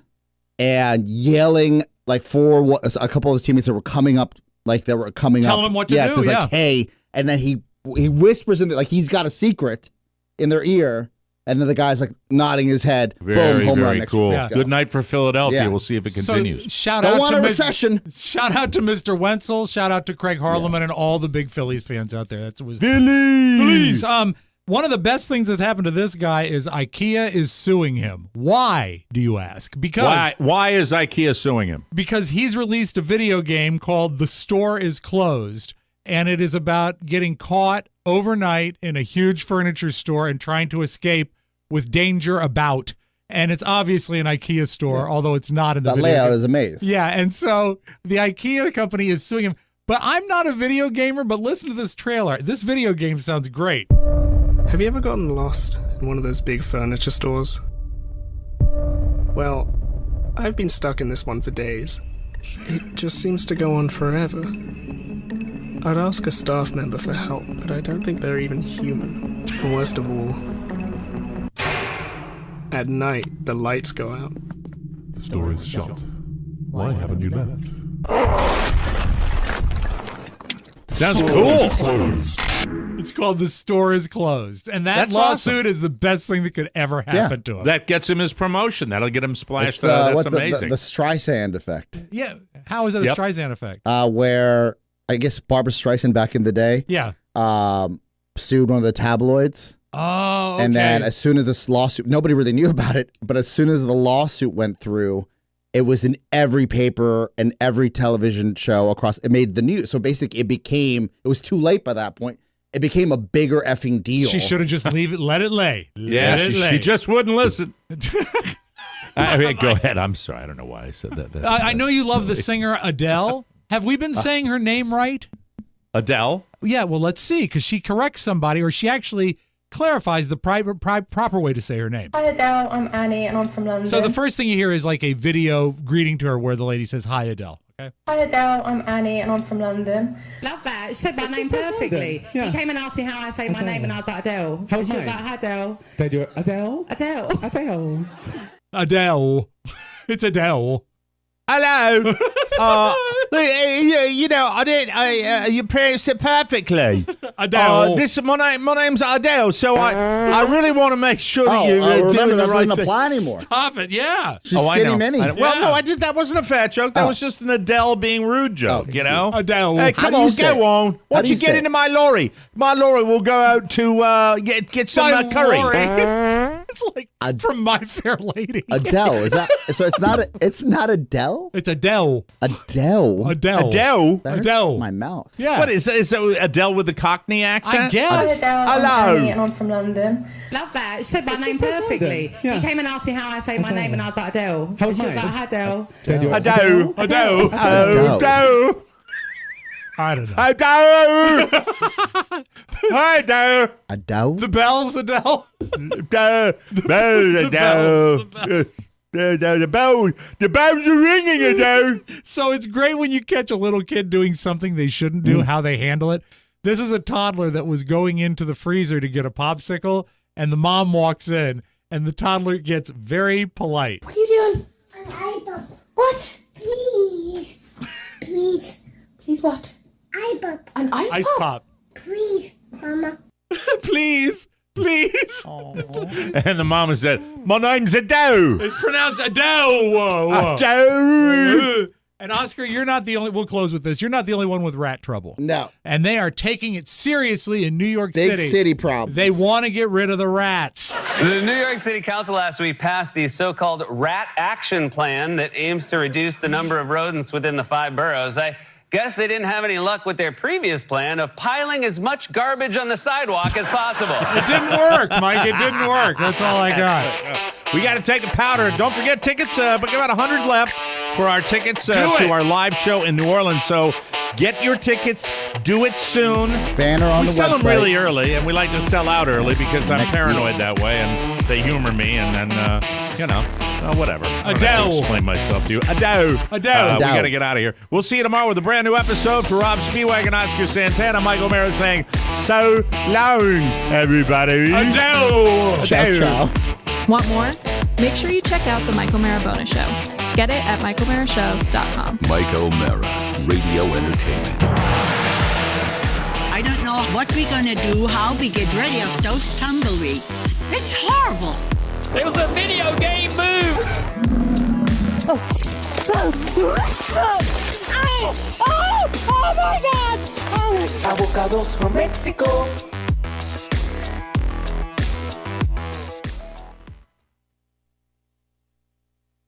and yelling like for a couple of his teammates that were coming up, telling him what to do. It's like, hey, and then he whispers in like he's got a secret in their ear. And then the guy's like nodding his head. Boom, home run next cool. Yeah. Good night for Philadelphia. Yeah. We'll see if it continues. So, shout Don't out want to a recession. Shout out to Mr. Wenzel. Shout out to Craig Harleman and all the big Phillies fans out there. Phillies. One of the best things that's happened to this guy is Ikea is suing him. Why, do you ask? Because why is Ikea suing him? Because he's released a video game called The Store is Closed, and it is about getting caught overnight in a huge furniture store and trying to escape with danger about. And it's obviously an Ikea store, although it's not in the video layout game. is a maze. Yeah, and so the Ikea company is suing him. But I'm not a video gamer, but listen to this trailer. This video game sounds great. Have you ever gotten lost in one of those big furniture stores? Well, I've been stuck in this one for days. It just seems to go on forever. I'd ask a staff member for help, but I don't think they're even human. And worst of all, at night, the lights go out. The store is shut. Why haven't you left? Sounds cool. It's called The Store is Closed. And that lawsuit is the best thing that could ever happen to him. That gets him his promotion. That'll get him splashed. It's, that's amazing. The Streisand effect. Yeah. How is it a Streisand effect? Where I guess Barbara Streisand back in the day sued one of the tabloids. Oh, okay. And then as soon as this lawsuit, nobody really knew about it, but as soon as the lawsuit went through, it was in every paper and every television show across. It made the news. So basically, it was too late by that point. It became a bigger effing deal. She should have just let it lay. She just wouldn't listen. I mean, go ahead. I'm sorry. I don't know why I said that. I know you love the singer Adele. Have we been saying her name right? Adele? Yeah, well, let's see, because she corrects somebody, or she actually clarifies the proper way to say her name. Hi, Adele. I'm Annie, and I'm from London. So the first thing you hear is like a video greeting to her where the lady says, "Hi, Adele." Okay. Hi, Adele. I'm Annie, and I'm from London. Love that. She said my name perfectly. Yeah. He came and asked me how I say my name, and I was like, Adele. How was she was mine? like, hi, Adele. They do it. Adele? Adele. Adele. Adele. It's Adele. Hello. You pronounced it perfectly. Adele. My name's Adele, so I really want to make sure that you're doing the that right doesn't thing. apply anymore. Stop it, yeah. She's I skinny know. mini. Well, no, that wasn't a fat joke. That was just an Adele being rude joke, you know? Adele. Hey, come on, go on. Why How don't do you you get say into my lorry? My lorry will go out to get some curry. It's like from My Fair Lady. Adele, is that so? It's not Adele. It's Adele. Adele. Adele. That Adele. hurts my mouth. Yeah. What is that? Is that Adele with the Cockney accent? Hi, I guess. Adele. I'm Hello. Annie, and I'm from London. Love that. She said my name perfectly. Yeah. He came and asked me how I say my name, and I was like, Adele. How was she was mine? like, hi, Adele. Adele. Adele. Adele. I don't know. Adele. Hi, Adele. Adele. The bells, Adele. Adele. The bells are ringing, Adele. So it's great when you catch a little kid doing something they shouldn't do, how they handle it. This is a toddler that was going into the freezer to get a popsicle, and the mom walks in, and the toddler gets very polite. What are you doing? What? Please. Please. Please what? An ice pop? Please, Mama. Please. And the mama said, my name's Adele. It's pronounced Adele. Whoa. Adele. And Oscar, you're not the only. We'll close with this. You're not the only one with rat trouble. No. And they are taking it seriously in New York City. Big city problems. They want to get rid of the rats. The New York City Council last week passed the so-called Rat Action Plan that aims to reduce the number of rodents within the 5 boroughs. I guess they didn't have any luck with their previous plan of piling as much garbage on the sidewalk as possible. It didn't work, Mike. It didn't work. That's all I got. We got to take a powder. Don't forget tickets, but about 100 left for our tickets to our live show in New Orleans. So get your tickets. Do it soon. Banner on the website. We sell them really early, and we like to sell out early because I'm paranoid that way, and they humor me, and then, whatever. Adele. Explain myself to you. Adele. We got to get out of here. We'll see you tomorrow with a brand new episode. For Rob Spiewak and Oscar Santana, Mike O'Mara saying, so long, everybody. Adele. Ciao. Want more? Make sure you check out the Mike O'Mara Bonus Show. Get it at MikeO'MaraShow.com. Mike O'Mara, Radio Entertainment. I don't know what we're going to do, how we get rid of those tumbleweeds. It's horrible. It was a video game move. Oh my God! Avocados from Mexico.